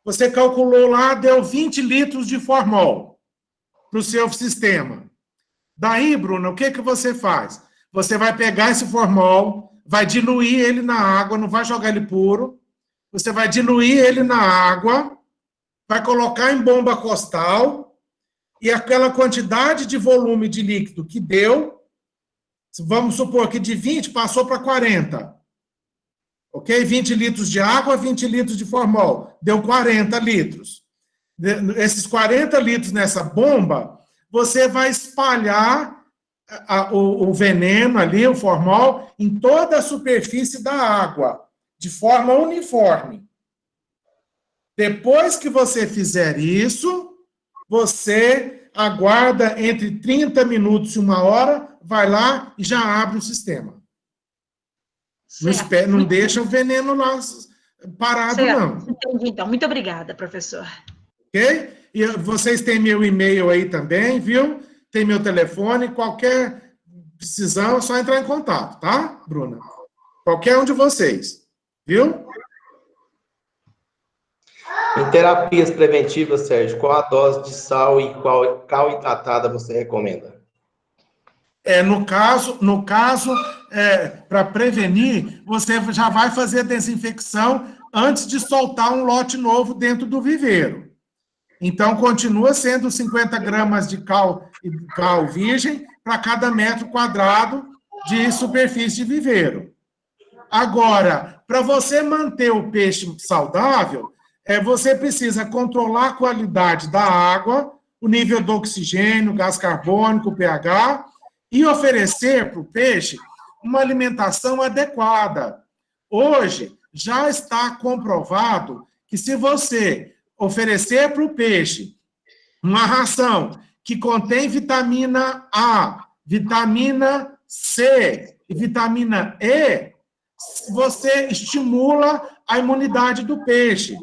Você calculou lá, deu 20 litros de formol para o seu sistema. Daí, Bruna, o que você faz? Você vai pegar esse formol, vai diluir ele na água, não vai jogar ele puro. Você vai diluir ele na água, vai colocar em bomba costal, e aquela quantidade de volume de líquido que deu, vamos supor que de 20 passou para 40. Ok? 20 litros de água, 20 litros de formol. Deu 40 litros. Esses 40 litros nessa bomba, você vai espalhar o veneno ali, o formol, em toda a superfície da água, de forma uniforme. Depois que você fizer isso, você aguarda entre 30 minutos e 1 hora, vai lá e já abre o sistema. Não deixa o veneno lá parado, não. Entendi, então. Muito obrigada, professor. Ok? E vocês têm meu e-mail aí também, viu? Tem meu telefone, qualquer precisão, é só entrar em contato, tá, Bruna? Qualquer um de vocês, viu? Em terapias preventivas, Sérgio, qual a dose de sal e qual cal hidratada você recomenda? No caso, para prevenir, você já vai fazer a desinfecção antes de soltar um lote novo dentro do viveiro. Então, continua sendo 50 gramas de cal virgem para cada metro quadrado de superfície de viveiro. Agora, para você manter o peixe saudável, você precisa controlar a qualidade da água, o nível do oxigênio, gás carbônico, o pH, e oferecer para o peixe uma alimentação adequada. Hoje, já está comprovado que se você oferecer para o peixe uma ração que contém vitamina A, vitamina C e vitamina E, você estimula a imunidade do peixe.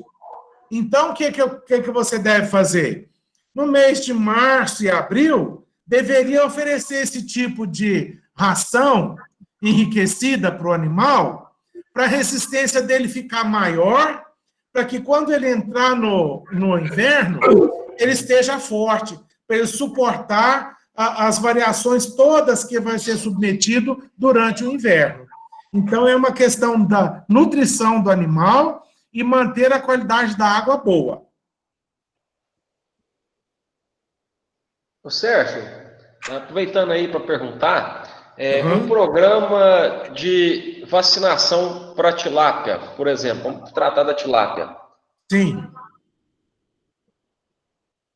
Então, o que você deve fazer? No mês de março e abril, deveria oferecer esse tipo de ração enriquecida para o animal, para a resistência dele ficar maior, para que quando ele entrar no inverno, ele esteja forte, para ele suportar as variações todas que vai ser submetido durante o inverno. Então, é uma questão da nutrição do animal e manter a qualidade da água boa. Ô Sérgio, aproveitando aí para perguntar, Um programa de vacinação para tilápia, por exemplo, vamos tratar da tilápia. Sim.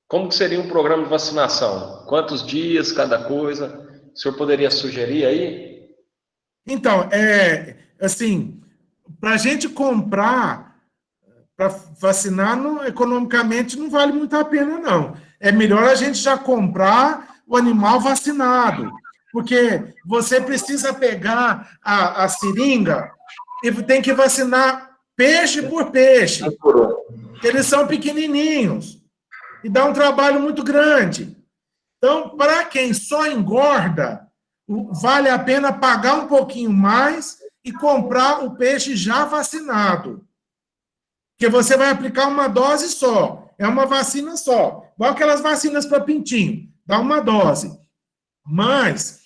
Como que seria um programa de vacinação? Quantos dias, cada coisa? O senhor poderia sugerir aí? Então, assim, para a gente comprar, para vacinar, economicamente não vale muito a pena, não. É melhor a gente já comprar o animal vacinado, porque você precisa pegar a seringa e tem que vacinar peixe por peixe. Eles são pequenininhos e dá um trabalho muito grande. Então, para quem só engorda, vale a pena pagar um pouquinho mais e comprar o peixe já vacinado. Porque você vai aplicar uma dose só, é uma vacina só. Igual aquelas vacinas para pintinho, dá uma dose. Mas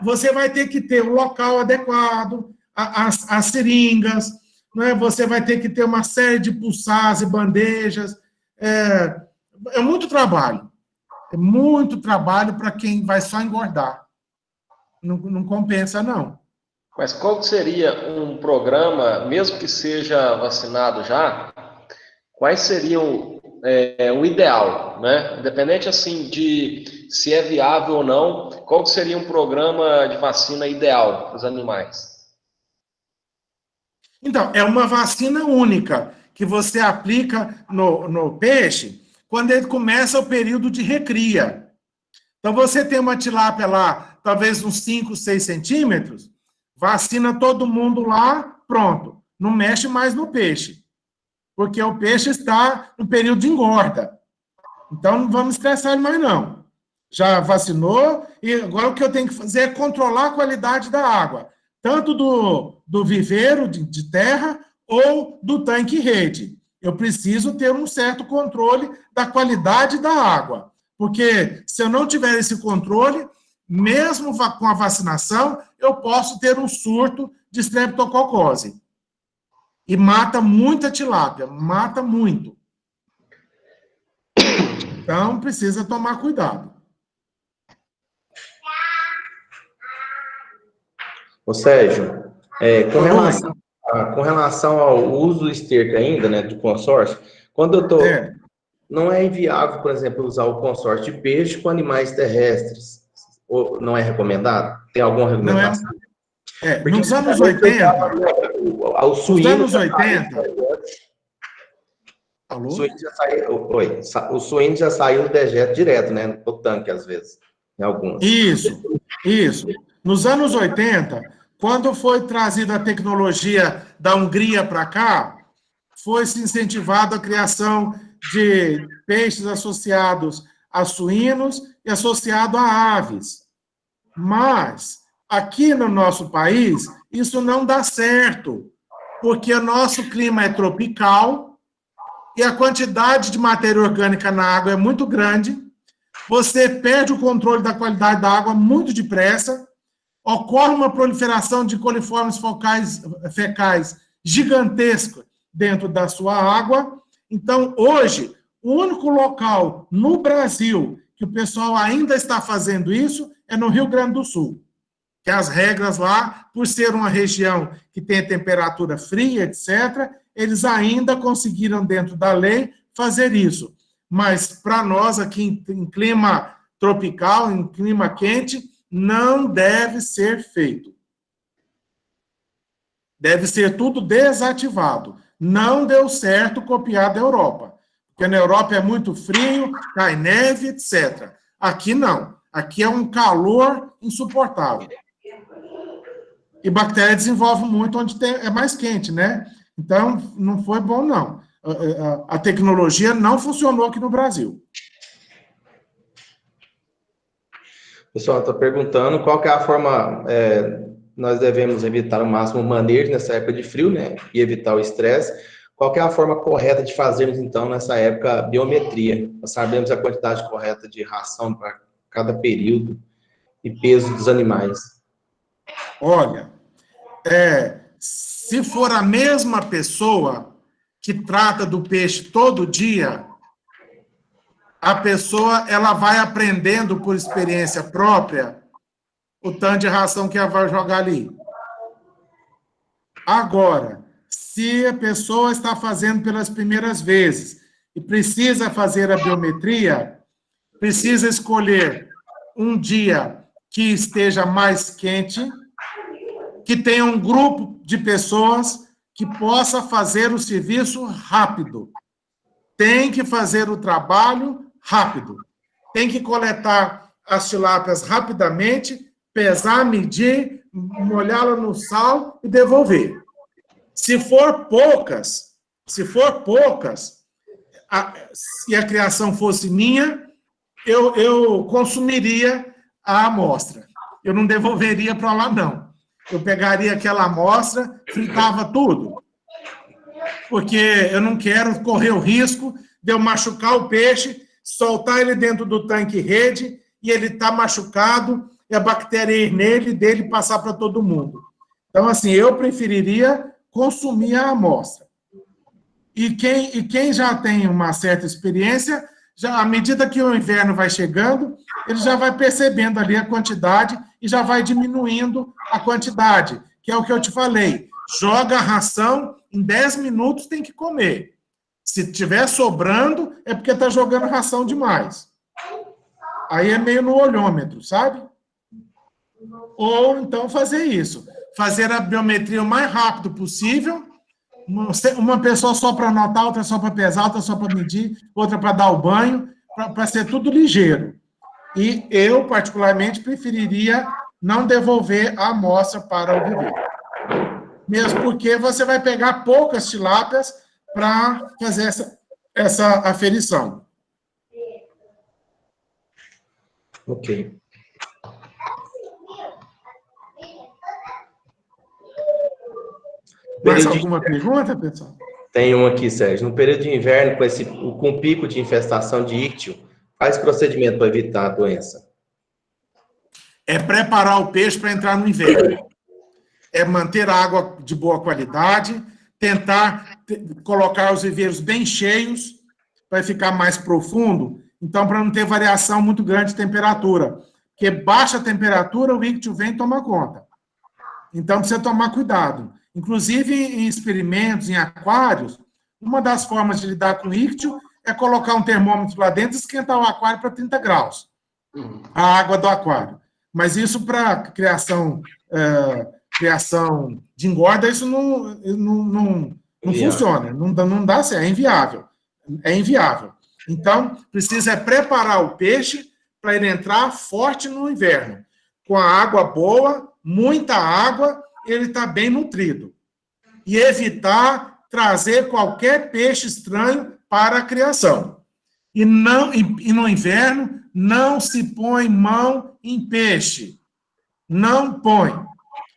você vai ter que ter o local adequado, as seringas, né? Você vai ter que ter uma série de pulsars e bandejas. É muito trabalho. É muito trabalho para quem vai só engordar. Não compensa, não. Mas qual seria um programa, mesmo que seja vacinado já, quais seriam o ideal, né? Independente assim de se é viável ou não, qual seria um programa de vacina ideal para os animais? Então, é uma vacina única que você aplica no peixe quando ele começa o período de recria. Então, você tem uma tilápia lá, talvez uns 5, 6 centímetros, vacina todo mundo lá, pronto. Não mexe mais no peixe, porque o peixe está no período de engorda. Então, não vamos estressar ele mais, não. Já vacinou, e agora o que eu tenho que fazer é controlar a qualidade da água, tanto do viveiro de terra ou do tanque-rede. Eu preciso ter um certo controle da qualidade da água, porque se eu não tiver esse controle, mesmo com a vacinação, eu posso ter um surto de estreptococose. E mata muita tilápia, mata muito. Então, precisa tomar cuidado. Ô Sérgio, com relação ao uso do esterco ainda, né, do consórcio, quando eu tô... Não é inviável, por exemplo, usar o consórcio de peixe com animais terrestres? Ou não é recomendado? Tem alguma recomendação? Nos anos 80... Nos anos 80... Alô? O suíno já saiu do dejeto direto, né? No tanque, às vezes. Em alguns. Isso. Nos anos 80, quando foi trazida a tecnologia da Hungria para cá, foi-se incentivado a criação de peixes associados a suínos e associado a aves. Mas, aqui no nosso país, isso não dá certo, porque o nosso clima é tropical e a quantidade de matéria orgânica na água é muito grande, você perde o controle da qualidade da água muito depressa, ocorre uma proliferação de coliformes fecais gigantesca dentro da sua água. Então, hoje, o único local no Brasil que o pessoal ainda está fazendo isso é no Rio Grande do Sul. Que as regras lá, por ser uma região que tem temperatura fria, etc., eles ainda conseguiram, dentro da lei, fazer isso. Mas, para nós, aqui em clima tropical, em clima quente, não deve ser feito. Deve ser tudo desativado. Não deu certo copiar da Europa. Porque na Europa é muito frio, cai neve, etc. Aqui não. Aqui é um calor insuportável. E bactéria desenvolve muito onde é mais quente, né? Então, não foi bom, não. A tecnologia não funcionou aqui no Brasil. O pessoal está perguntando qual que é a forma, nós devemos evitar o máximo manejo nessa época de frio, né? E evitar o estresse. Qual que é a forma correta de fazermos, então, nessa época, a biometria? Nós sabemos a quantidade correta de ração para cada período e peso dos animais. Olha, se for a mesma pessoa que trata do peixe todo dia, a pessoa ela vai aprendendo por experiência própria o tanto de ração que ela vai jogar ali. Agora, se a pessoa está fazendo pelas primeiras vezes e precisa fazer a biometria, precisa escolher um dia que esteja mais quente, que tenha um grupo de pessoas que possa fazer o serviço rápido. Tem que fazer o trabalho rápido. Tem que coletar as tilápias rapidamente, pesar, medir, molhá-la no sal e devolver. Se for poucas, se a criação fosse minha, eu consumiria a amostra. Eu não devolveria para lá, não. Eu pegaria aquela amostra, fritava tudo. Porque eu não quero correr o risco de eu machucar o peixe, soltar ele dentro do tanque-rede e ele está machucado e a bactéria ir nele e dele passar para todo mundo. Então, assim, eu preferiria consumir a amostra. E quem já tem uma certa experiência, já, à medida que o inverno vai chegando, ele já vai percebendo ali a quantidade e já vai diminuindo a quantidade, que é o que eu te falei. Joga a ração, em 10 minutos tem que comer. Se estiver sobrando, é porque está jogando ração demais. Aí é meio no olhômetro, sabe? Ou então fazer isso. Fazer a biometria o mais rápido possível. Uma pessoa só para anotar, outra só para pesar, outra só para medir, outra para dar o banho, para ser tudo ligeiro. E eu, particularmente, preferiria não devolver a amostra para o viveiro. Mesmo porque você vai pegar poucas tilápias para fazer essa aferição. Ok. Mais alguma pergunta, pessoal? Tem uma aqui, Sérgio. No período de inverno, com pico de infestação de íctio, quais procedimentos para evitar a doença? É preparar o peixe para entrar no inverno. É manter a água de boa qualidade, tentar colocar os viveiros bem cheios, para ficar mais profundo, então, para não ter variação muito grande de temperatura. Porque baixa temperatura, o íctio vem e toma conta. Então, precisa tomar cuidado. Inclusive, em experimentos, em aquários, uma das formas de lidar com o íctio é colocar um termômetro lá dentro e esquentar o aquário para 30 graus. A água do aquário. Mas isso para criação de engorda, isso não funciona. Não dá certo, é inviável. É inviável. Então, precisa preparar o peixe para ele entrar forte no inverno. Com a água boa, muita água, ele está bem nutrido. E evitar trazer qualquer peixe estranho para a criação. E no inverno, não se põe mão em peixe. Não põe.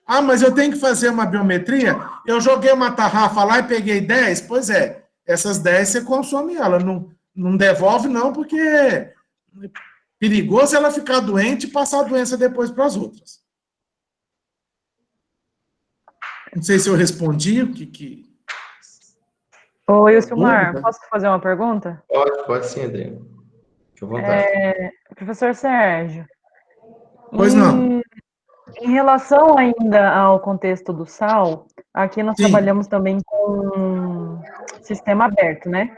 Ah, mas eu tenho que fazer uma biometria? Eu joguei uma tarrafa lá e peguei 10? Pois é, essas 10 você consome ela. Não devolve, não, porque é perigoso ela ficar doente e passar a doença depois para as outras. Não sei se eu respondi o que... Oi, Silmar, posso fazer uma pergunta? Pode sim, Adriana. Fique à vontade. Professor Sérgio. Pois não. Em relação ainda ao contexto do sal, aqui nós trabalhamos também com sistema aberto, né?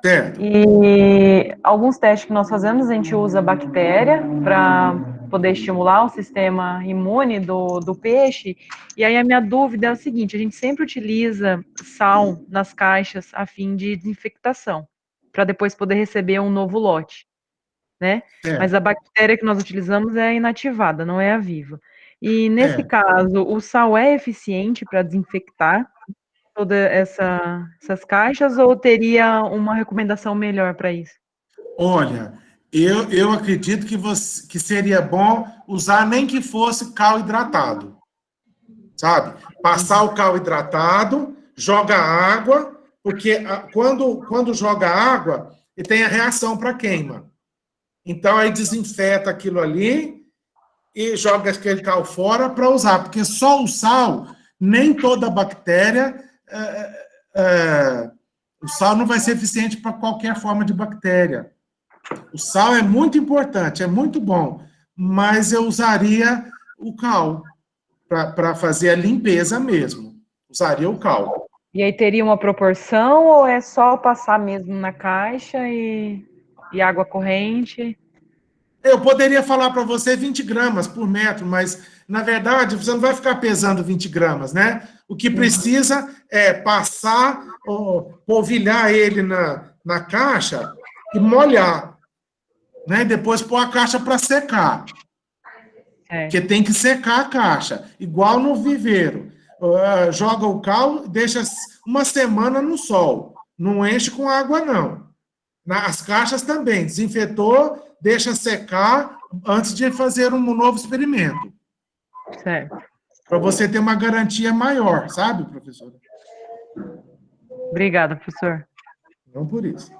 Certo. E alguns testes que nós fazemos, a gente usa bactéria para poder estimular o sistema imune do peixe. E aí a minha dúvida é a seguinte, a gente sempre utiliza sal nas caixas a fim de desinfectação, para depois poder receber um novo lote, né? Mas a bactéria que nós utilizamos é inativada, não é a viva. E nesse caso, o sal é eficiente para desinfectar todas essas caixas ou teria uma recomendação melhor para isso? Olha, eu acredito que seria bom usar nem que fosse cal hidratado, sabe? Passar o cal hidratado, joga água, porque quando joga água, ele tem a reação para queima. Então, aí desinfeta aquilo ali e joga aquele cal fora para usar, porque só o sal, nem toda bactéria... o sal não vai ser eficiente para qualquer forma de bactéria. O sal é muito importante, é muito bom, mas eu usaria o cal, para fazer a limpeza mesmo. Usaria o cal. E aí teria uma proporção ou é só passar mesmo na caixa e água corrente? Eu poderia falar para você 20 gramas por metro, mas, na verdade, você não vai ficar pesando 20 gramas, né? O que precisa é passar, polvilhar ele na caixa e molhar, né? Depois pôr a caixa para secar. Porque tem que secar a caixa, igual no viveiro. Joga o cal, deixa uma semana no sol. Não enche com água, não. As caixas também, desinfetou, deixa secar antes de fazer um novo experimento. Certo. Para você ter uma garantia maior, sabe, professora? Obrigada, professor. Não por isso.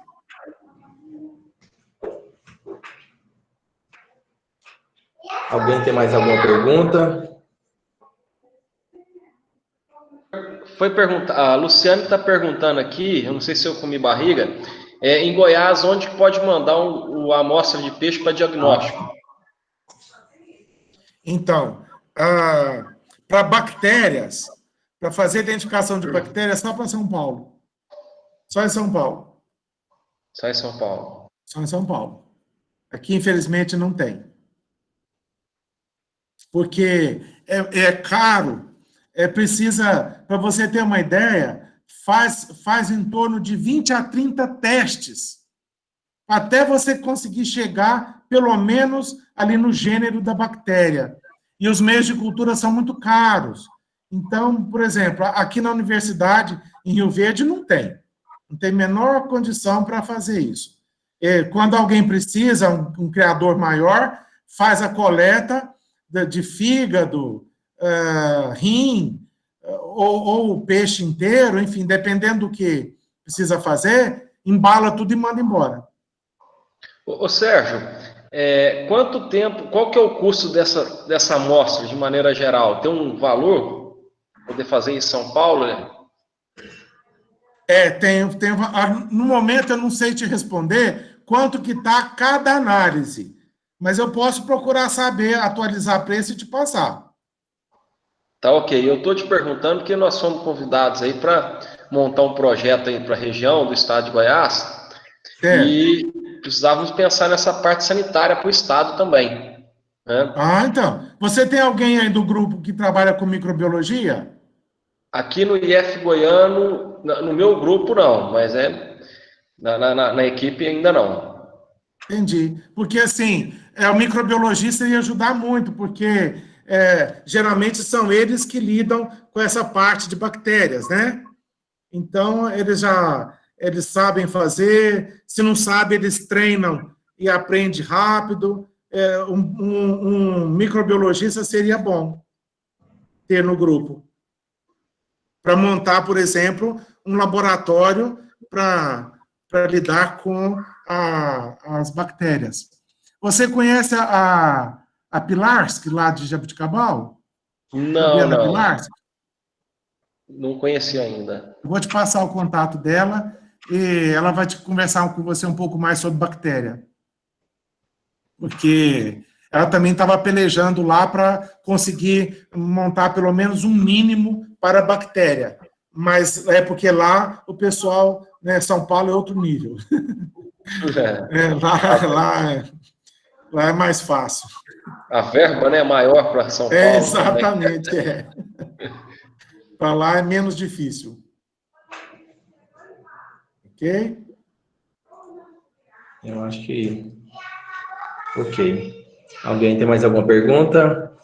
Alguém tem mais alguma pergunta? Foi perguntar, a Luciane está perguntando aqui, eu não sei se eu comi barriga, em Goiás, onde pode mandar uma amostra de peixe para diagnóstico? Então, para bactérias, para fazer identificação de bactérias, só para São Paulo. Só em São Paulo. Só em São Paulo. Só em São Paulo. Aqui, infelizmente, não tem. Porque é caro, precisa, para você ter uma ideia, faz em torno de 20 a 30 testes, até você conseguir chegar, pelo menos, ali no gênero da bactéria. E os meios de cultura são muito caros. Então, por exemplo, aqui na universidade, em Rio Verde, não tem menor condição para fazer isso. Quando alguém precisa, um criador maior, faz a coleta de fígado, rim, ou o peixe inteiro, enfim, dependendo do que precisa fazer, embala tudo e manda embora. Ô Sérgio, quanto tempo, qual que é o custo dessa amostra, de maneira geral? Tem um valor para poder fazer em São Paulo, né? No momento eu não sei te responder quanto que está cada análise, mas eu posso procurar saber, atualizar preço e te passar. Tá ok, eu estou te perguntando porque nós somos convidados aí para montar um projeto aí para a região do estado de Goiás e precisávamos pensar nessa parte sanitária para o estado também. Né? Então, você tem alguém aí do grupo que trabalha com microbiologia? Aqui no IF Goiano, no meu grupo não, mas na equipe ainda não. Entendi. Porque, assim, o microbiologista ia ajudar muito, porque geralmente são eles que lidam com essa parte de bactérias, né? Então, eles sabem fazer, se não sabem, eles treinam e aprendem rápido. Um microbiologista seria bom ter no grupo. Para montar, por exemplo, um laboratório para lidar com as bactérias. Você conhece a Pilarski, lá de Jabuticabal? Não. Pilarski? Não conheci ainda. Eu vou te passar o contato dela e ela vai te conversar com você um pouco mais sobre bactéria. Porque ela também estava pelejando lá para conseguir montar pelo menos um mínimo para a bactéria. Mas é porque lá o pessoal, né, São Paulo é outro nível. Lá é mais fácil. A verba, né, é maior para São Paulo. Exatamente, Para lá é menos difícil. Ok? Eu acho que... Ok. Alguém tem mais alguma pergunta?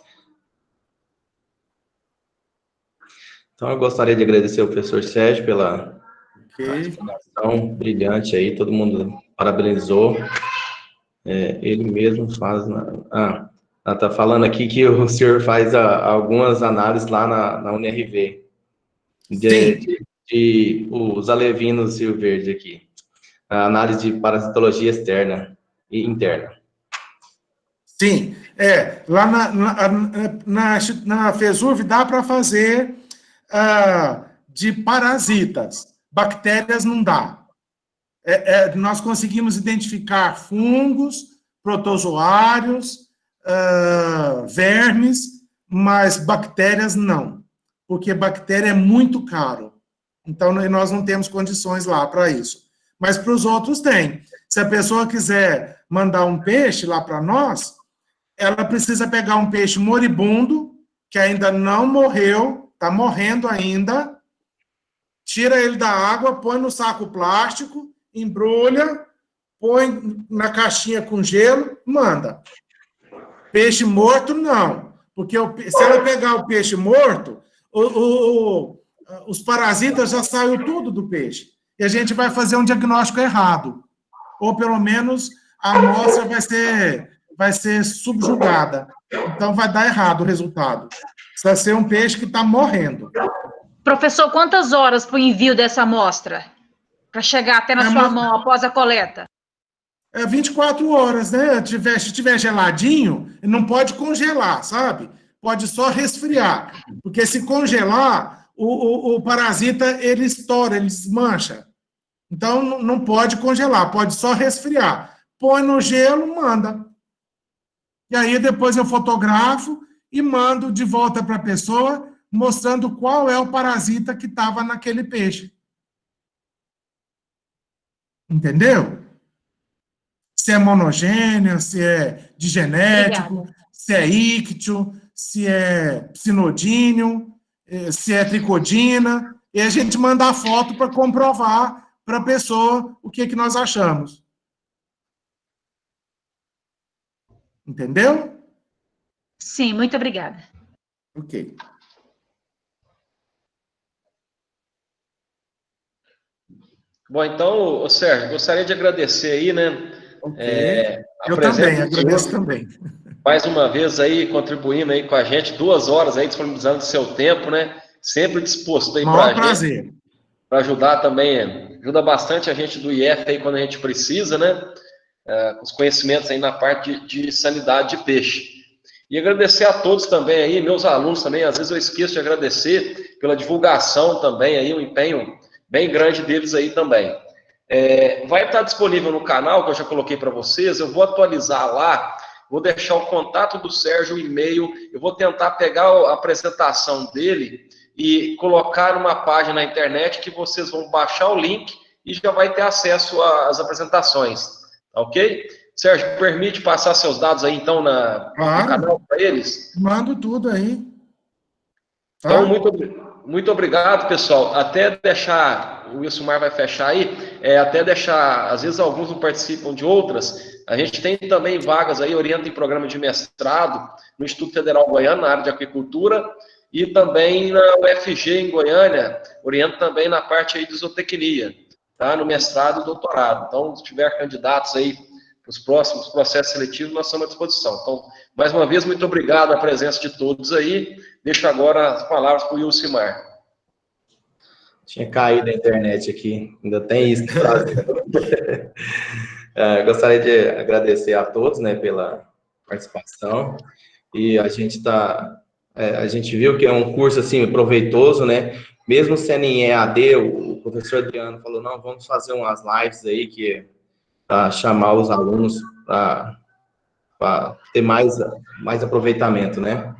Então, eu gostaria de agradecer ao professor Sérgio pela explanação brilhante aí, todo mundo parabenizou. Ele mesmo faz... ela está falando aqui que o senhor faz algumas análises lá na UNRV. De os alevinos Rio Verde aqui. A análise de parasitologia externa e interna. Sim, lá na FESURV dá para fazer de parasitas. Bactérias não dá. Nós conseguimos identificar fungos, protozoários, vermes, mas bactérias não, porque bactéria é muito caro. Então, nós não temos condições lá para isso. Mas para os outros tem. Se a pessoa quiser mandar um peixe lá para nós, ela precisa pegar um peixe moribundo, que ainda não morreu, está morrendo ainda, tira ele da água, põe no saco plástico, embrulha, põe na caixinha com gelo, manda. Peixe morto, não. Porque se ela pegar o peixe morto, os parasitas já saíram tudo do peixe. E a gente vai fazer um diagnóstico errado. Ou, pelo menos, a amostra vai ser subjugada. Então, vai dar errado o resultado. Vai ser um peixe que está morrendo. Professor, quantas horas para o envio dessa amostra? Para chegar até na sua mão após a coleta? 24 horas, né? Se tiver geladinho, não pode congelar, sabe? Pode só resfriar. Porque se congelar, o parasita, ele estoura, ele desmancha. Então, não pode congelar, pode só resfriar. Põe no gelo, manda. E aí, depois eu fotografo e mando de volta para a pessoa, mostrando qual é o parasita que estava naquele peixe. Entendeu? Se é monogênio, se é digenético, se é íctio, se é psinodínio, se é tricodina, e a gente manda a foto para comprovar para a pessoa o que nós achamos. Entendeu? Sim, muito obrigada. Ok. Bom, então, Sérgio, gostaria de agradecer aí, né? Okay. Eu também, agradeço também. Mais uma vez aí, contribuindo aí com a gente, 2 horas aí, disponibilizando o seu tempo, né? Sempre disposto aí para a gente. Para ajudar também, ajuda bastante a gente do IF aí quando a gente precisa, né? Os conhecimentos aí na parte de sanidade de peixe. E agradecer a todos também aí, meus alunos também, às vezes eu esqueço de agradecer pela divulgação também aí, um empenho bem grande deles aí também. Vai estar disponível no canal, que eu já coloquei para vocês, eu vou atualizar lá, vou deixar o contato do Sérgio, o e-mail, eu vou tentar pegar a apresentação dele e colocar numa página na internet que vocês vão baixar o link e já vai ter acesso às apresentações, tá ok? Sérgio, permite passar seus dados aí, então, no canal para eles? Mando tudo aí. Tá? Então, muito obrigado, pessoal. Até deixar, o Wilson vai fechar aí, até deixar, às vezes alguns não participam de outras, a gente tem também vagas aí, orienta em programa de mestrado no Instituto Federal Goiano, na área de aquicultura, e também na UFG em Goiânia, orienta também na parte aí de zootecnia, tá? No mestrado e doutorado. Então, se tiver candidatos aí para os próximos processos seletivos, nós estamos à disposição. Então, mais uma vez, muito obrigado a presença de todos aí. Deixo agora as palavras para o Wilcimar. Tinha caído a internet aqui, ainda tem isso. Gostaria de agradecer a todos, né, pela participação. E a gente viu que é um curso assim proveitoso, né? Mesmo sendo em EAD, o professor Adriano falou: não, vamos fazer umas lives aí que para chamar os alunos para ter mais aproveitamento, né?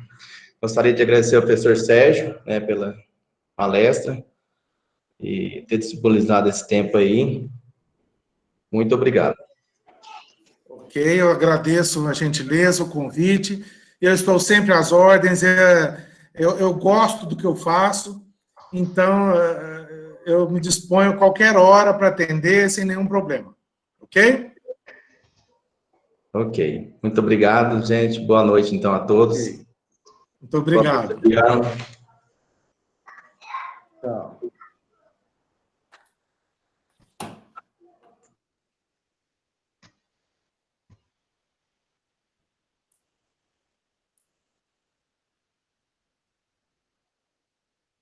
Gostaria de agradecer ao professor Sérgio, né, pela palestra e ter disponibilizado esse tempo aí. Muito obrigado. Ok, eu agradeço a gentileza, o convite. Eu estou sempre às ordens. Eu gosto do que eu faço, então eu me disponho qualquer hora para atender sem nenhum problema. Ok? Ok. Muito obrigado, gente. Boa noite, então, a todos. Okay. Muito obrigado. Obrigado.